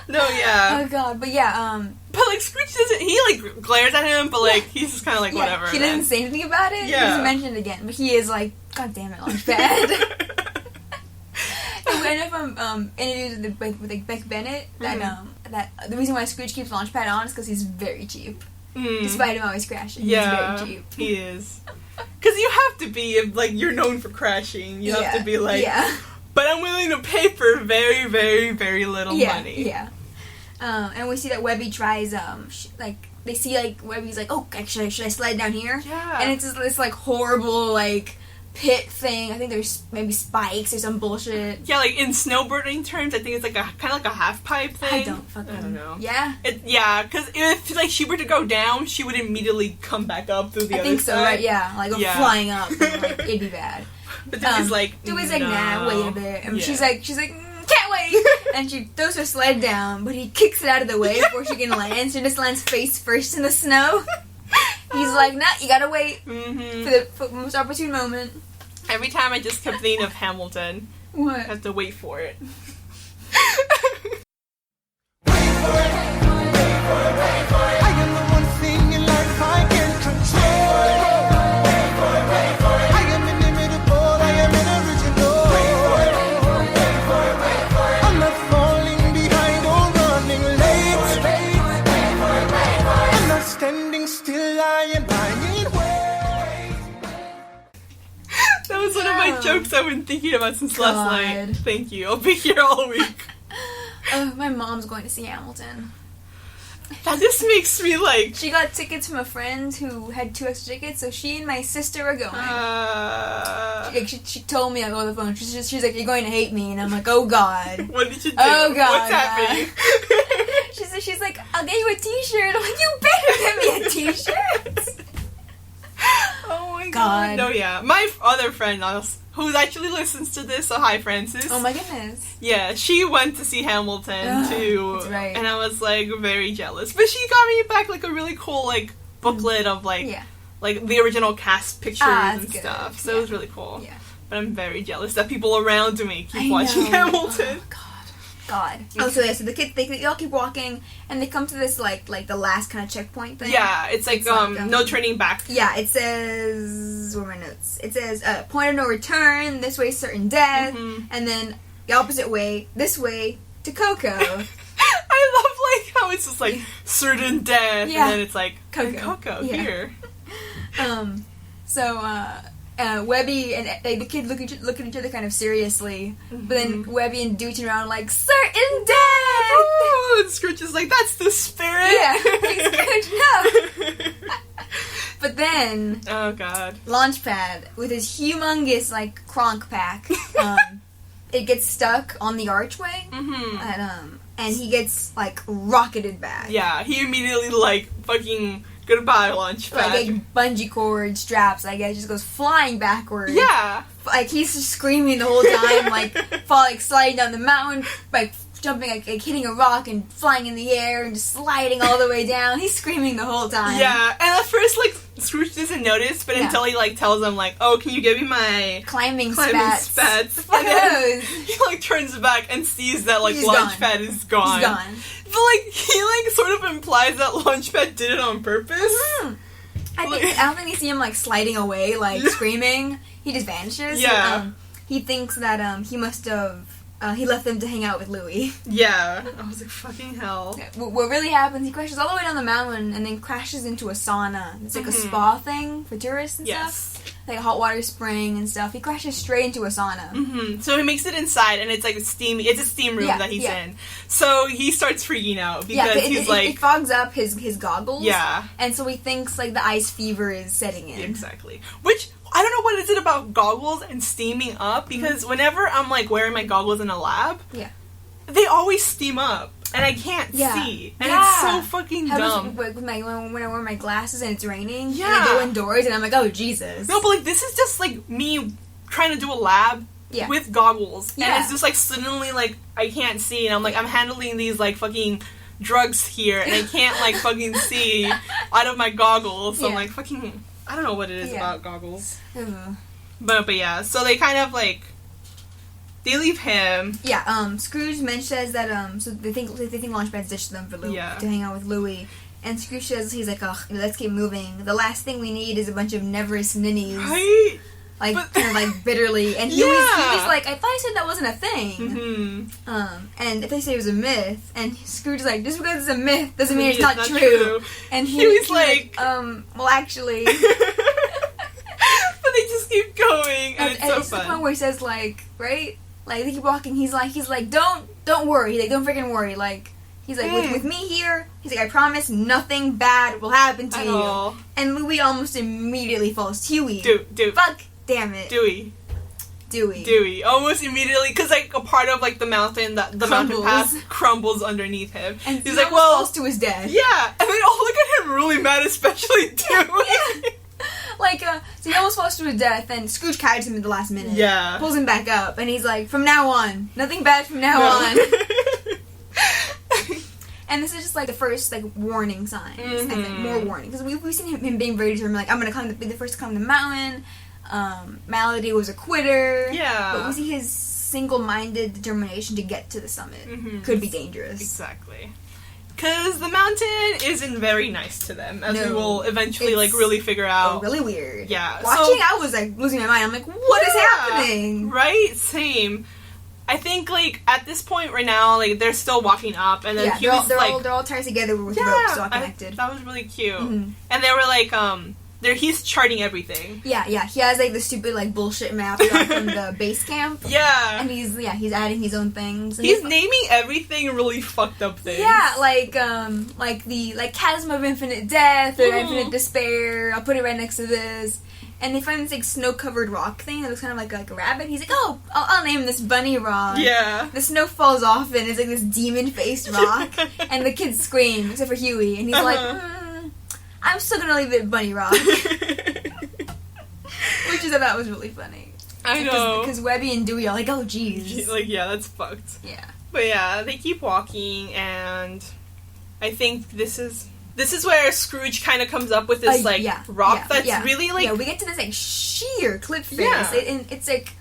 No, yeah. Oh god, but yeah, But like Scrooge doesn't. He like glares at him, but like he's just kind of like whatever. He then. doesn't say anything about it. He Yeah. doesn't mention it again, but he is like, god damn it, Launchpad. And we end up interviews with like Beck Bennett that the reason why Scrooge keeps Launchpad on is because he's very cheap, despite him always crashing. Yeah, he's very cheap. he is. Because you have to be if like you're known for crashing. You have to be like, but I'm willing to pay for very, very, very little money. Yeah. And we see that Webby tries they see like Webby's like, oh, should I slide down here? Yeah. And it's just this like horrible like pit thing. I think there's maybe spikes or some bullshit. Yeah, like in snowboarding terms, I think it's like a kind of like a half pipe thing. I don't know. Yeah. Yeah, because if like she were to go down, she would immediately come back up through the other I think so, side. right? Yeah, like flying up. And, like, it'd be bad. But Dewey's like, nah, wait a bit. And Yeah. she's like, can't wait! And she throws her sled down, but he kicks it out of the way before she can land. She just lands face first in the snow. He's like, nah, you gotta wait for the most opportune moment. Every time I just kept thinking of Hamilton. What? I have to wait for it. I am the one thing in life I can control. I am inimitable, I am original. I'm not falling behind or running late. I'm not standing still, I am buying way. That was one of my jokes I've been thinking about since last night. God. Thank you. I'll be here all week. Oh, my mom's going to see Hamilton. That just makes me like... She got tickets from a friend who had 2 extra tickets, so she and my sister are going. She told me on the phone. She's like, you're going to hate me, and I'm like, oh god. What did you do? Oh god. What's happening? She's like, I'll get you a t-shirt. I'm like, you better get me a t-shirt. Oh my God. No, yeah. My other friend, who actually listens to this, so hi Francis. Oh my goodness. Yeah, she went to see Hamilton too. That's right. And I was like very jealous. But she got me back like a really cool like booklet of like the original cast pictures and stuff. So it was really cool. Yeah. But I'm very jealous that people around me keep watching Hamilton. Oh, God. Oh, so the kids, they all keep walking, and they come to this, like the last kind of checkpoint thing. Yeah, it's like, no turning back. Yeah, it says, what are my notes? It says, point of no return, this way certain death, and then the opposite way, this way to Coco. I love, like, how it's just, like, certain death, and then it's like, Coco here. Webby and the kids look at each other kind of seriously, but then Webby and Dewey turn around like, certain death! Oh, and Scrooge is like, that's the spirit! Yeah, like, Scrooge, no! But then, oh god, Launchpad, with his humongous, like, Kronk pack, it gets stuck on the archway, and he gets, like, rocketed back. Yeah, he immediately, like, fucking... Goodbye, Launchpad. Like bungee cord straps, I guess, just goes flying backwards. Yeah. Like, he's just screaming the whole time, like, sliding down the mountain, like, jumping, like, hitting a rock and flying in the air and just sliding all the way down. He's screaming the whole time. Yeah, and at first, like, Scrooge doesn't notice, but until he, like, tells him, like, oh, can you give me my... Climbing spats. And then he, like, turns back and sees that, like, Launchpad is gone. He's gone. But, like, he, like, sort of implies that Launchpad did it on purpose. I don't think you see him, like, sliding away, like, screaming. He just vanishes. Yeah. He thinks that, he must have... he left them to hang out with Louie. Yeah. I was like, fucking hell. What really happens, he crashes all the way down the mountain and then crashes into a sauna. It's like a spa thing for tourists and stuff. Like a hot water spring and stuff. He crashes straight into a sauna. So he makes it inside and it's like it's a steam room that he's in. So he starts freaking out because he's like... It fogs up his goggles. Yeah. And so he thinks like the ice fever is setting in. Exactly. Which... I don't know what is it about goggles and steaming up, because whenever I'm, like, wearing my goggles in a lab, they always steam up, and I can't see. And it's so fucking dumb. When I wear my glasses and it's raining, and I go indoors, and I'm like, oh, Jesus. No, but, like, this is just, like, me trying to do a lab with goggles, and it's just, like, suddenly, like, I can't see, and I'm like, I'm handling these, like, fucking... drugs here, and I can't, like, fucking see out of my goggles, so I'm like, fucking... I don't know what it is about goggles. But yeah, so they kind of like they leave him. Yeah, Scrooge says that so they think Launchpad's ditched them for Louie to hang out with Louie. And Scrooge says he's like, ugh, let's keep moving. The last thing we need is a bunch of Neverrest ninnies. Right? Like kind of like bitterly. And Huey's like, I thought I said that wasn't a thing. And if they say it was a myth, and Scrooge is like, just because it's a myth doesn't mean it's not true. And Huey's like, well, actually. But they just keep going, and it's so it's fun. the point where he says like, right? Like they keep walking. He's like, don't worry. He's like, don't freaking worry. Like. He's like, with me here, he's like, I promise nothing bad will happen to you. And Louie almost immediately falls. Huey. Fuck. Damn it. Dewey. Almost immediately, because like a part of like the mountain, the mountain pass crumbles underneath him. And he's like, well, falls to his death. Yeah, and they all look at him really mad, especially Dewey. Like, so he almost falls to his death, and Scrooge catches him at the last minute. Yeah. Pulls him back up, and he's like, from now on, nothing bad from now on. And this is just like the first like warning signs, and like more warning, because we've seen him being very determined, like I'm gonna be the first to climb the mountain. Malady was a quitter. Yeah. But we see his single-minded determination to get to the summit could be dangerous. Exactly. Because the mountain isn't very nice to them, as we will eventually like really figure out. Really weird. Yeah. Watching, I was like losing my mind. I'm like, what is happening? Right? Same. I think, like, at this point right now, like, they're still walking up, and then Huey's, they're all tied together with ropes, all connected. That was really cute. And they were, like, he's charting everything. Yeah. He has, like, the stupid, like, bullshit map from the base camp. Yeah. And he's adding his own things. And he's naming everything really fucked up things. Yeah, like the Chasm of Infinite Death, or Infinite Despair. I'll put it right next to this. And they find this, like, snow-covered rock thing that looks kind of like a rabbit. He's like, oh, I'll name this Bunny Rock. Yeah. The snow falls off, and it's, like, this demon-faced rock. And the kids scream, except for Huey. And he's like, I'm still gonna leave it Bunny Rock. Which I thought was really funny. I know. Because Webby and Dewey are like, oh, jeez. Like, yeah, that's fucked. Yeah. But, yeah, they keep walking, and I think this is this is where Scrooge kind of comes up with this rock that's really like we get to this like sheer cliff face, and it's like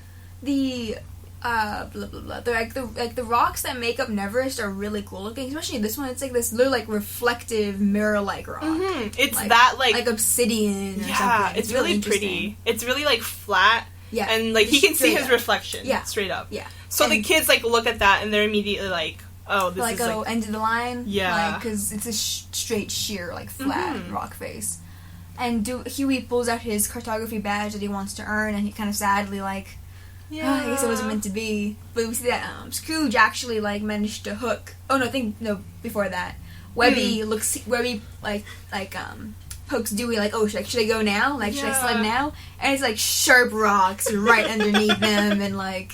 the blah blah blah. They're the rocks that make up Neverrest are really cool looking. Especially this one, it's like this little like reflective mirror like rock. Mm-hmm. It's like, that like obsidian. Or something. It's really pretty. It's really like flat. Yeah, and like he can see his reflection. Yeah, straight up. Yeah. So the kids like look at that and they're immediately like, oh, this is like end of the line. Yeah, because it's a straight sheer like flat rock face. And Huey pulls out his cartography badge that he wants to earn, and he kind of sadly like. Yeah, I guess it wasn't meant to be. But we see that Scrooge actually like managed to hook. Oh no, before that, Webby pokes Dewey like, oh, should I go now? Like, should I sled now? And it's like sharp rocks right underneath them, and like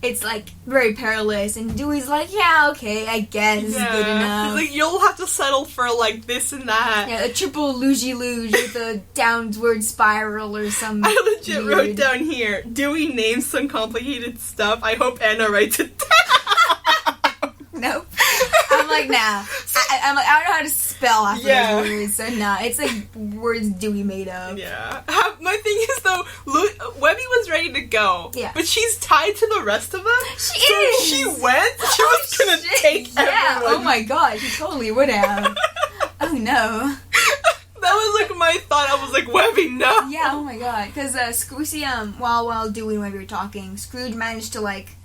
it's like very perilous. And Dewey's like, yeah, okay, I guess good enough. He's like, you'll have to settle for like this and that. Yeah, a triple luge with a downward spiral or something. I legit wrote down here, Dewey names some complicated stuff. I hope Anna writes it down. Nope. I'm like, nah. I don't know how to spell after those words, so nah. It's like words Dewey made up. Yeah. My thing is, though, Webby was ready to go. Yeah. But she's tied to the rest of them. She is! She went? She was gonna take everyone. Oh my god, she totally would have. Oh no. That was like my thought. I was like, Webby, no! Yeah, oh my god. Because while Dewey and Webby were talking, Scrooge managed to like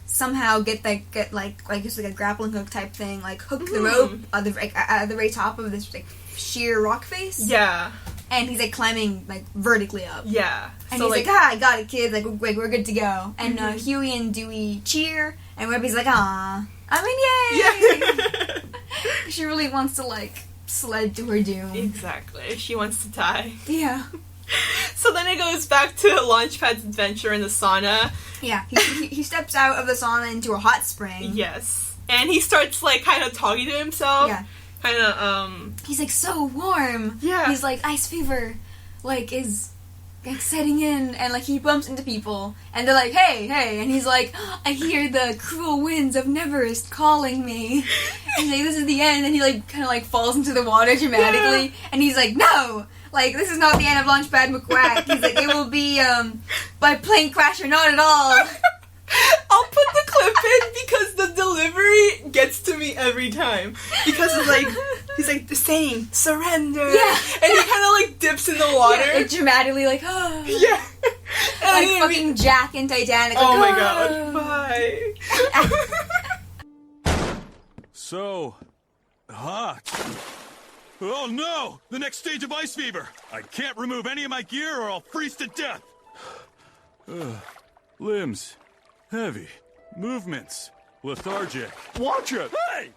somehow get it's like a grappling hook type thing, like hook the rope at the very top of this like sheer rock face. Yeah. And he's like climbing like vertically up. Yeah. And so, he's like, I got it, kids. Like we're good to go. And Huey and Dewey cheer, and Webby's like, yay! Yeah. She really wants to like sled to her doom. Exactly. She wants to die. Yeah. So then it goes back to Launchpad's adventure in the sauna. Yeah, he steps out of the sauna into a hot spring. Yes. And he starts, like, kind of talking to himself. Yeah. Kind of, He's, like, so warm. Yeah. He's like, ice fever, like, is, like, setting in. And, like, he bumps into people. And they're like, hey. And he's like, I hear the cruel winds of Neverrest calling me. And, like, this is the end. And he, like, kind of, like, falls into the water dramatically. Yeah. And he's like, no! Like, this is not the end of Launchpad McQuack. He's like, it will be, by plane crash or not at all. I'll put the clip in because the delivery gets to me every time. Because it's like, he's like, saying, surrender. Yeah. And he kind of, like, dips in the water. Yeah, like, dramatically, like, oh. Yeah. And like fucking Jack in Titanic. Like, oh my god. Bye. So hot. Oh no! The next stage of ice fever! I can't remove any of my gear or I'll freeze to death! Limbs. Heavy. Movements. Lethargic. Watch it! Hey!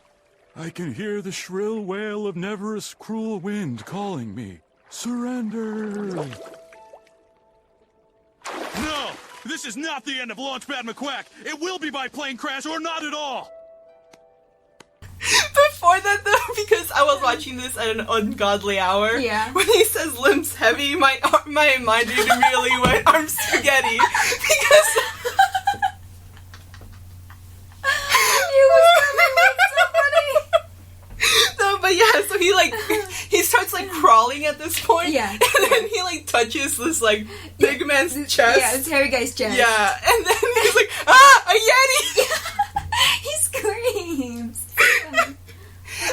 I can hear the shrill wail of Neverrest's cruel wind calling me. Surrender! No! This is not the end of Launchpad McQuack! It will be by plane crash or not at all! Before that, though, because I was watching this at an ungodly hour, when he says limbs heavy, my mind immediately went arm spaghetti. Because... No, but yeah, so he starts, like, crawling at this point, and then he, like, touches this, like, big man's chest. Yeah, this hairy guy's chest. Yeah, and then he's like, a yeti! He screams.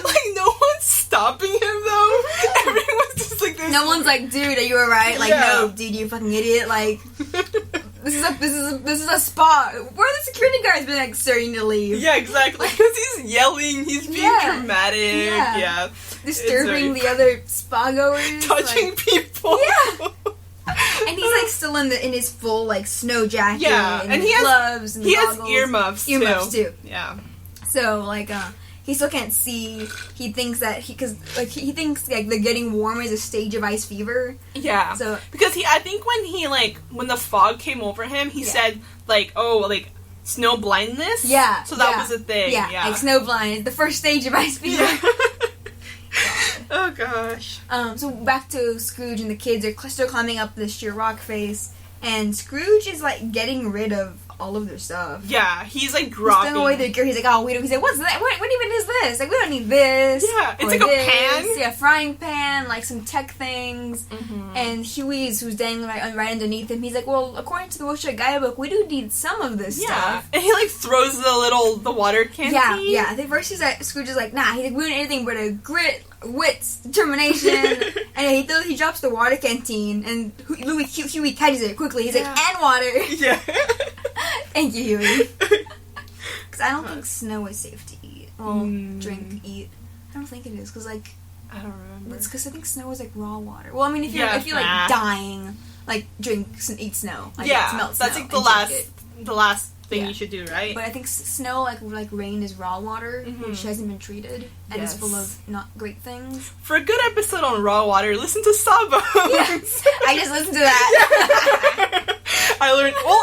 Like, no one's stopping him, though. Everyone's just like this. No one's like, dude, are you alright? Like, no, dude, you fucking idiot. Like, this is a spot. Where are the security guards been, like, starting to leave? Yeah, exactly. Because he's yelling, he's being dramatic. Yeah. Disturbing the other spa goers. Touching people. Yeah. And he's, like, still in his full, like, snow jacket. Yeah. And he has gloves and goggles. Has earmuffs, too. Yeah. So, like, he still can't see. He thinks that he thinks like the getting warm is a stage of ice fever. Yeah. So because I think when the fog came over him, he said like, oh, like snow blindness. Yeah. So that was a thing. Yeah. Like snow blind, the first stage of ice fever. Yeah. Oh gosh. So back to Scrooge and the kids are still climbing up this sheer rock face, and Scrooge is like getting rid of all of their stuff. Yeah, he's like dropping. He's throwing away their gear. He's like, oh, we don't. He's like, what's that? What even is this? Like, we don't need this. Yeah, it's like a pan. Yeah, a frying pan, like some tech things, and Huey's who's dangling right underneath him. He's like, well, according to the Wilshire Guidebook, we do need some of this stuff. And he like throws the water canteen. Yeah. At first Scrooge is like, nah, he's like, we don't need anything but a grit, wits, determination, and he drops the water canteen, and Huey catches it quickly. He's like, and water. Yeah. Thank you, Huey. Because I don't think snow is safe to eat. Well, drink, eat. I don't think it is, because, like... I don't remember. It's because I think snow is, like, raw water. Well, I mean, if you're like, dying, like, drink and eat snow. Like, melt snow. That's, like, the last thing you should do, right? But I think snow, like rain, is raw water, which hasn't been treated, and is full of not great things. For a good episode on raw water, listen to Sabo. Yes, I just listened to that. I learned... Well,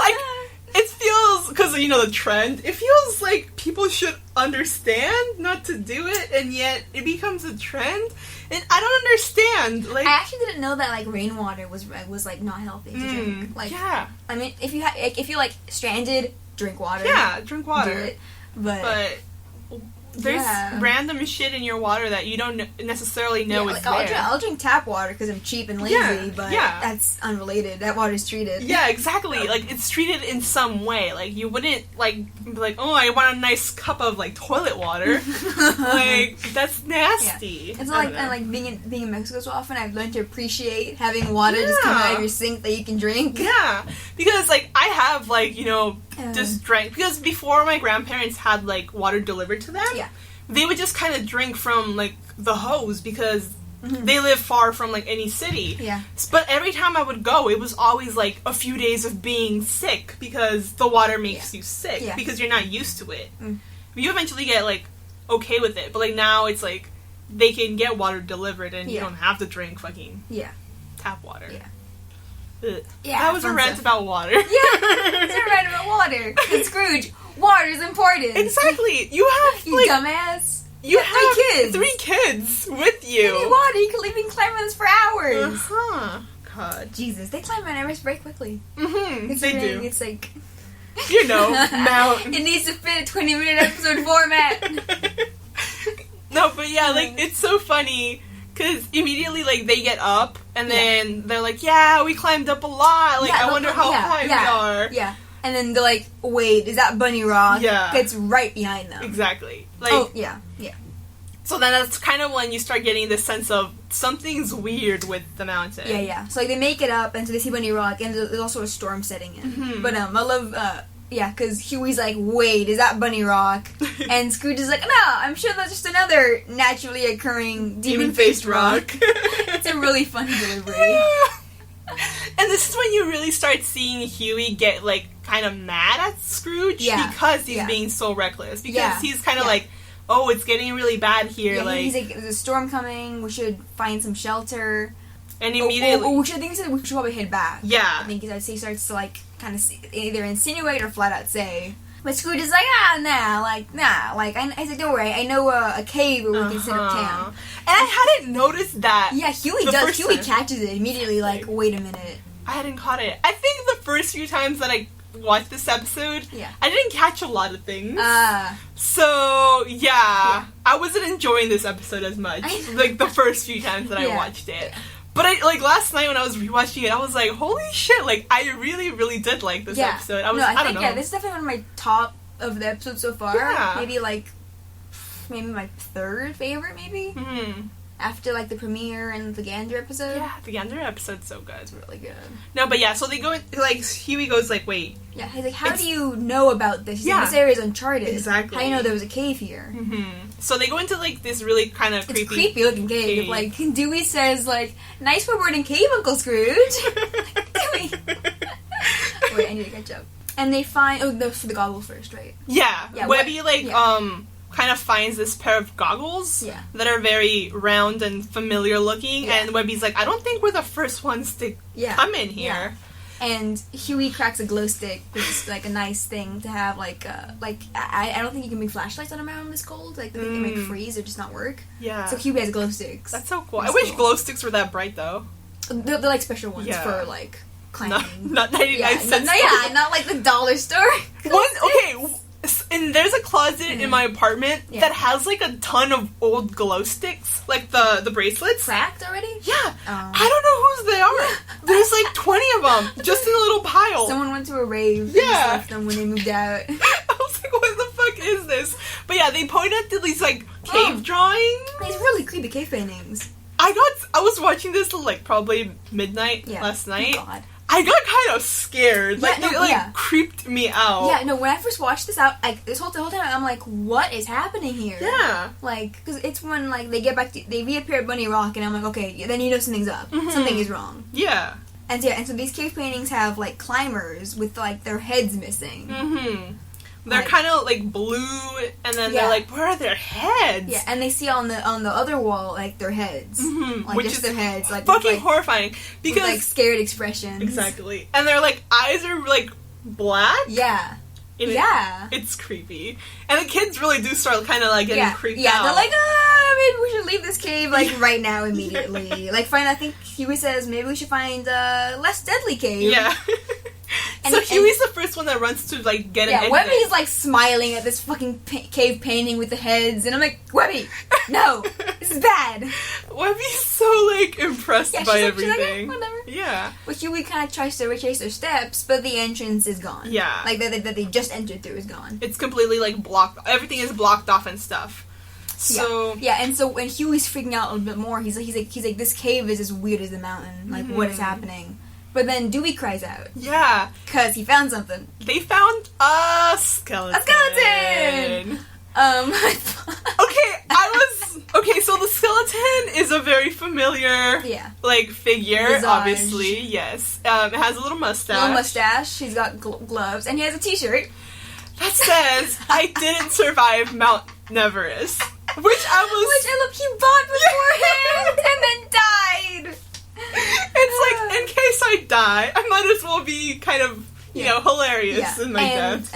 it feels, because, the trend, it feels like people should understand not to do it, and yet it becomes a trend, and I don't understand. Like, I actually didn't know that, like, rainwater was like, not healthy to drink. Like, I mean, if you're, like, stranded, drink water. Yeah, drink water. Do it. But there's random shit in your water that you don't necessarily know is like, there. I'll drink tap water because I'm cheap and lazy, but that's unrelated. That water's treated. Yeah, exactly. Like, it's treated in some way. Like, you wouldn't, like, be like, oh, I want a nice cup of, like, toilet water. Like, that's nasty. Yeah. It's like being in Mexico so often, I've learned to appreciate having water just come out of your sink that you can drink. Yeah. Because, like, I have, like, just drank, because before my grandparents had, like, water delivered to them, they would just kind of drink from, like, the hose, because they live far from, like, any city. Yeah. But every time I would go, it was always, like, a few days of being sick, because the water makes you sick, because you're not used to it. You eventually get, like, okay with it, but, like, now it's, like, they can get water delivered, and you don't have to drink fucking tap water. Yeah, that was a rant about water. It's a rant about water. And Scrooge, water's important. Exactly. You have, you like... dumbass. You have 3 kids with you. You need water. You can even climb on this for hours. God. Jesus, they climb on Everest very quickly. They do. It's like... mountain. It needs to fit a 20-minute episode format. No, but yeah, like, it's so funny... Because immediately, like, they get up, and then they're like, yeah, we climbed up a lot. Like, I wonder how high we are. Yeah. And then they're like, wait, is that Bunny Rock? Yeah. It's right behind them. Exactly. Like, yeah. So then that's kind of when you start getting this sense of something's weird with the mountain. Yeah. So, like, they make it up, and so they see Bunny Rock, and there's also a storm setting in. But, I love... because Huey's like, wait, is that Bunny Rock? And Scrooge is like, no, I'm sure that's just another naturally occurring demon-faced rock. It's a really funny delivery. And this is when you really start seeing Huey get, like, kind of mad at Scrooge because he's being so reckless. Because he's kind of like, oh, it's getting really bad here. Like, he's like, there's a storm coming, we should find some shelter. And immediately... we should probably head back. Yeah. I think he starts to, like, kind of either insinuate or flat out say. But Scrooge is like, nah. Like, I said, don't worry, I know a cave where we can set up camp. And I hadn't noticed that. Yeah, Huey does. Huey catches it immediately, like, wait a minute. I hadn't caught it. I think the first few times that I watched this episode, I didn't catch a lot of things. So, yeah, I wasn't enjoying this episode as much. Like, the first few times that I watched it. Yeah. But last night when I was rewatching it, I was like, holy shit, like, I really, really did like this episode. I don't know. This is definitely one of my top of the episodes so far. Yeah. Maybe my third favorite, maybe? After, like, the premiere and the Gander episode. Yeah, the Gander episode's so good. It's really good. No, but yeah, so they go, like, Huey goes, like, wait. Yeah, he's like, how do you know about this? He's like, this area's uncharted. Exactly. How do you know there was a cave here? So they go into, like, this really kind of creepy looking cave. Like, Dewey says, like, nice rewarding cave, Uncle Scrooge. Dewey. Wait, I need to catch up. And they find, for the goggles first, right? Yeah. Webby, kind of finds this pair of goggles that are very round and familiar looking, and Webby's like, I don't think we're the first ones to come in here. Yeah. And Huey cracks a glow stick, which is, like, a nice thing to have, I don't think you can make flashlights on a mountain this cold. Like, they make freeze or just not work. Yeah. So Huey has glow sticks. That's so cool. I wish glow sticks were that bright, though. They're like, special ones for, like, climbing. Not 99 cents. Not like the dollar store. Okay, And there's a closet in my apartment that has, like, a ton of old glow sticks. Like, the bracelets. Cracked already? Yeah. Oh. I don't know whose they are. There's, like, 20 of them. Just in a little pile. Someone went to a rave and just left them when they moved out. I was like, what the fuck is this? But yeah, they pointed to these, like, cave drawings. These really creepy cave paintings. I was watching this like probably midnight last night. Oh, God. I got kind of scared. Like, it creeped me out. Yeah, no, when I first watched this out, like, the whole time, I'm like, what is happening here? Yeah. Like, because it's when, like, they get back to, they reappear at Bunny Rock, and I'm like, okay, then you know something's up. Mm-hmm. Something is wrong. Yeah. And so these cave paintings have, like, climbers with, like, their heads missing. Mm-hmm. They're kind of, like, blue, and then they're like, where are their heads? Yeah, and they see on the other wall, like, their heads. Mm-hmm. Like, which just is their heads. Like, fucking horrifying. Because... with, like, scared expressions. Exactly. And their, like, eyes are, like, black. Yeah. It's creepy. And the kids really do start kind of, like, getting creeped out. Yeah, they're like, we should leave this cave, like, right now, immediately. Like, I think Huey says, maybe we should find a less deadly cave. Yeah. So Huey's the first one that runs to, like, get an exit. Webby's, like, smiling at this fucking cave painting with the heads, and I'm like, Webby, no, this is bad. Webby's so, like, impressed by everything. She's like, whatever. Yeah. But Huey kind of tries to retrace their steps, but the entrance is gone. Yeah. Like, that they just entered through is gone. It's completely, like, blocked. Everything is blocked off and stuff. So... Yeah, and so when Huey's freaking out a little bit more, he's like, this cave is as weird as the mountain. Like, what is happening? But then Dewey cries out. Yeah. Because he found something. They found a skeleton. A skeleton! Okay, so the skeleton is a very familiar, like, figure, Visage. obviously, yes. It has a little mustache. He's got gloves, and he has a t-shirt. That says, I didn't survive Mount Neverrest. Which I love, he bought beforehand, and then died! It's like, in case I die, I might as well be kind of, you know, hilarious in my death.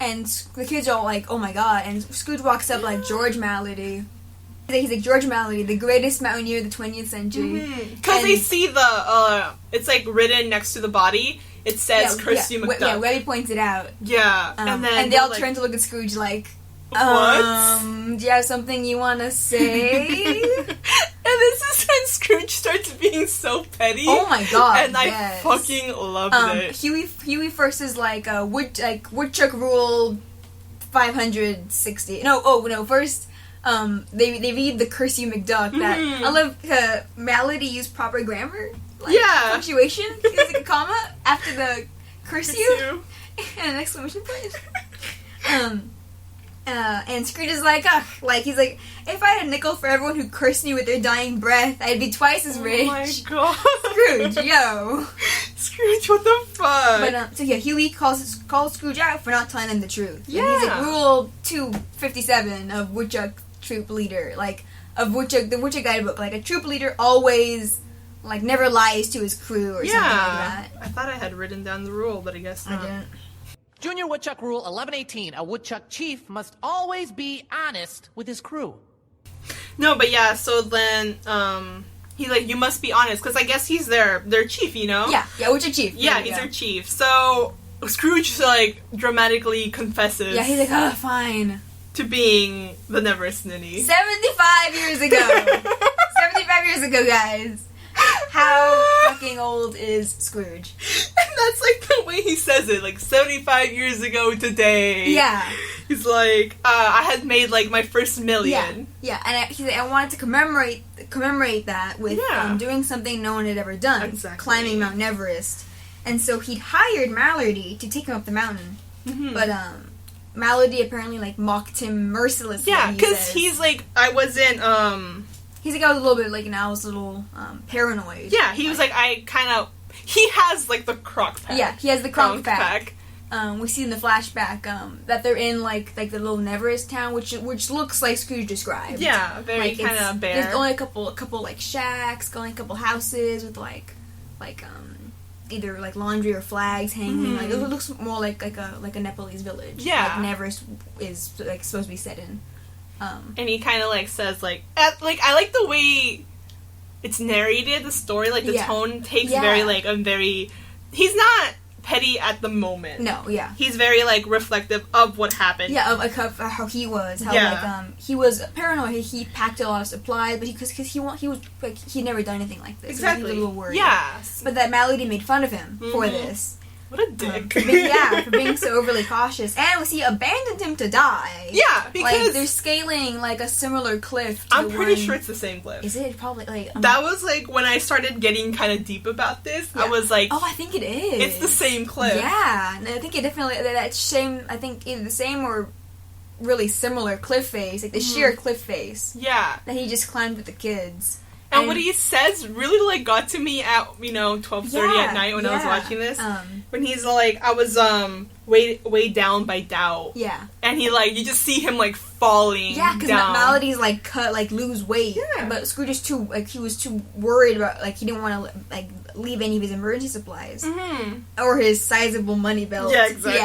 And the kids are all like, oh my god, and Scrooge walks up like George Malady. He's like, George Malady, the greatest mountaineer of the 20th century. Because they see the, it's like written next to the body. It says Curse You McDuck. Yeah, Webby points it out. Yeah. And they all turn to look at Scrooge like, what? Do you have something you want to say? And this is when Scrooge starts being so petty. Oh my god! And I fucking loved it. Huey first is like woodchuck rule 560. First they read the Curse You McDuck. That I love. Malady used proper grammar. Like, punctuation. He was like a comma after the curse you and an exclamation point. And Scrooge is like, he's like, if I had a nickel for everyone who cursed me with their dying breath, I'd be twice as rich. Oh my god. Scrooge, yo. Scrooge, what the fuck? But, Huey calls Scrooge out for not telling them the truth. Yeah. And he's like, rule 257 of Woodchuck Troop Leader, of the Woodchuck Guidebook. Like, a troop leader always, never lies to his crew or something like that. I thought I had written down the rule, but I guess not. I didn't. Junior Woodchuck Rule 1118, a Woodchuck Chief must always be honest with his crew. No, but yeah, so then, he's like, you must be honest, because I guess he's their chief, you know? Yeah, Woodchuck Chief. Yeah, he's their chief. So, Scrooge, dramatically confesses. Yeah, he's like, fine. To being the Neverrest Ninny. 75 years ago! 75 years ago, guys! How fucking old is Scrooge? And that's the way he says it, 75 years ago today. Yeah. He's like, I had made my first million. Yeah, and he's like, I wanted to commemorate that with doing something no one had ever done. Exactly. Climbing Mount Neverrest. And so he'd hired Malady to take him up the mountain. Mm-hmm. But Malady apparently mocked him mercilessly. Yeah, because he's I wasn't He's I was a little bit I was a little paranoid. Yeah, he was he has the crock pack. Yeah, he has the crock pack. We see in the flashback that they're in the little Neverrest town, which looks like Scrooge described. Yeah, very kind of bare. There's only a couple shacks, only a couple houses with either laundry or flags hanging. It looks more like a Nepalese village. Yeah, Neverrest is supposed to be set in. And he kind of says I like the way it's narrated, the story, the tone takes very he's not petty at the moment. No, yeah. He's very, like, reflective of what happened. Yeah, of how he was. How, like, he was paranoid. He packed a lot of supplies, but because he was, like, he'd never done anything like this. Exactly. So he was a little worried. Yeah. But that Melody made fun of him for this. What a dick. For being so overly cautious. And he abandoned him to die. Yeah, because... Like, they're scaling, like, a similar cliff to I'm pretty sure it's the same cliff. Is it? Probably, like... that was, like, when I started getting kind of deep about this, I was like... Oh, I think it is. It's the same cliff. Yeah, and I think it definitely... That same... I think either the same or really similar cliff face. Like, the sheer cliff face. Yeah. That he just climbed with the kids. And what he says really, like, got to me at, 12:30 at night when I was watching this. When he's like, I was, weighed down by doubt. Yeah. And he, like, you just see him, like, falling down. Yeah, because Melody's, like, lose weight. Yeah. But Scrooge is too, like, he was too worried about, like, he didn't want to, like, leave any of his emergency supplies. Mm-hmm. Or his sizable money belt. Yeah, exactly.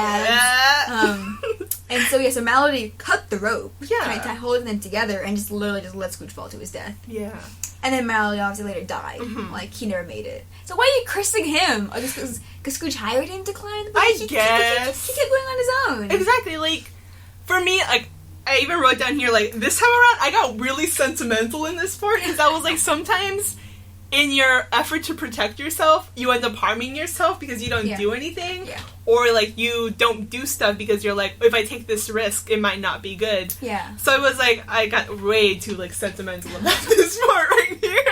And so, so Melody cut the rope. Yeah. Holding them together and just literally just let Scrooge fall to his death. Yeah. And then Melody obviously later died. Mm-hmm. Like, he never made it. So why are you cursing him? Because Scrooge hired him to climb? I guess. He kept going on his own. Exactly. Like, for me, like, I even wrote down here, like, this time around, I got really sentimental in this part, because I was like, sometimes in your effort to protect yourself, you end up harming yourself because you don't do anything. Yeah. Or, like, you don't do stuff because you're like, if I take this risk, it might not be good. Yeah. So it was like, I got way too, like, sentimental about this part right here.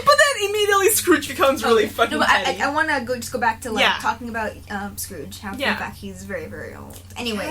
But then immediately Scrooge becomes really fucking petty. I want to just go back to, like, talking about Scrooge. How, in fact, he's very, very old. Anyway,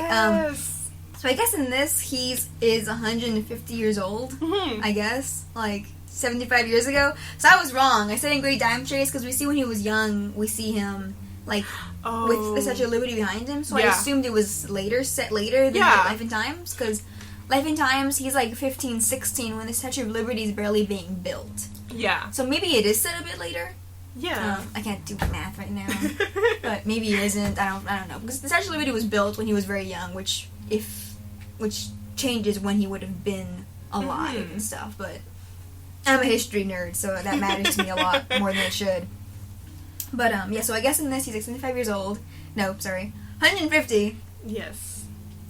so I guess in this, he is 150 years old, I guess. Like, 75 years ago. So I was wrong. I said in Great Dime Chase because we see when he was young, we see him, like, with the Statue of Liberty behind him. So I assumed it was set later than Life and Times. Because Life and Times, he's like 15, 16 when the Statue of Liberty is barely being built. Yeah. So maybe it is set a bit later. Yeah. I can't do math right now. But maybe it isn't. I don't know. Because the Statue of Liberty was built when he was very young, which changes when he would have been alive and stuff. But I'm a history nerd, so that matters to me a lot more than it should. But, so I guess in this, he's like 75 years old. No, sorry. 150. Yes.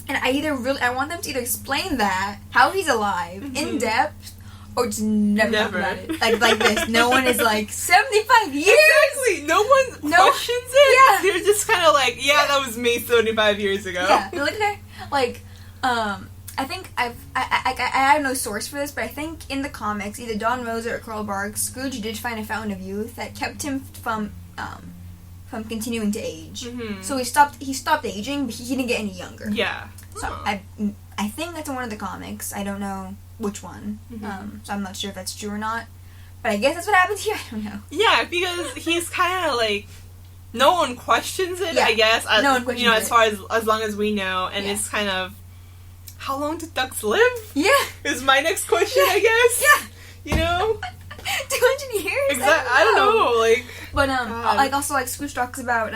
And I want them to either explain that, how he's alive, in depth, or just never talk about it. Like this. No one is like, 75 years? Exactly. No one questions it. Yeah. They're just kind of like, yeah, that was me 75 years ago. Yeah. They're like, okay. Like, I think I have no source for this, but I think in the comics, either Don Rosa or Carl Barks, Scrooge did find a fountain of youth that kept him from continuing to age. Mm-hmm. So he stopped aging, but he didn't get any younger. Yeah. So I think that's in one of the comics. I don't know which one. Mm-hmm. So I'm not sure if that's true or not. But I guess that's what happens here. I don't know. Yeah, because he's kind of like, no one questions it. I guess. No one questions it. As far as long as we know, and it's kind of, how long did ducks live? Yeah. Is my next question, I guess. Yeah. 200 years? Exactly. I don't know. Like, but like also like Scrooge talks about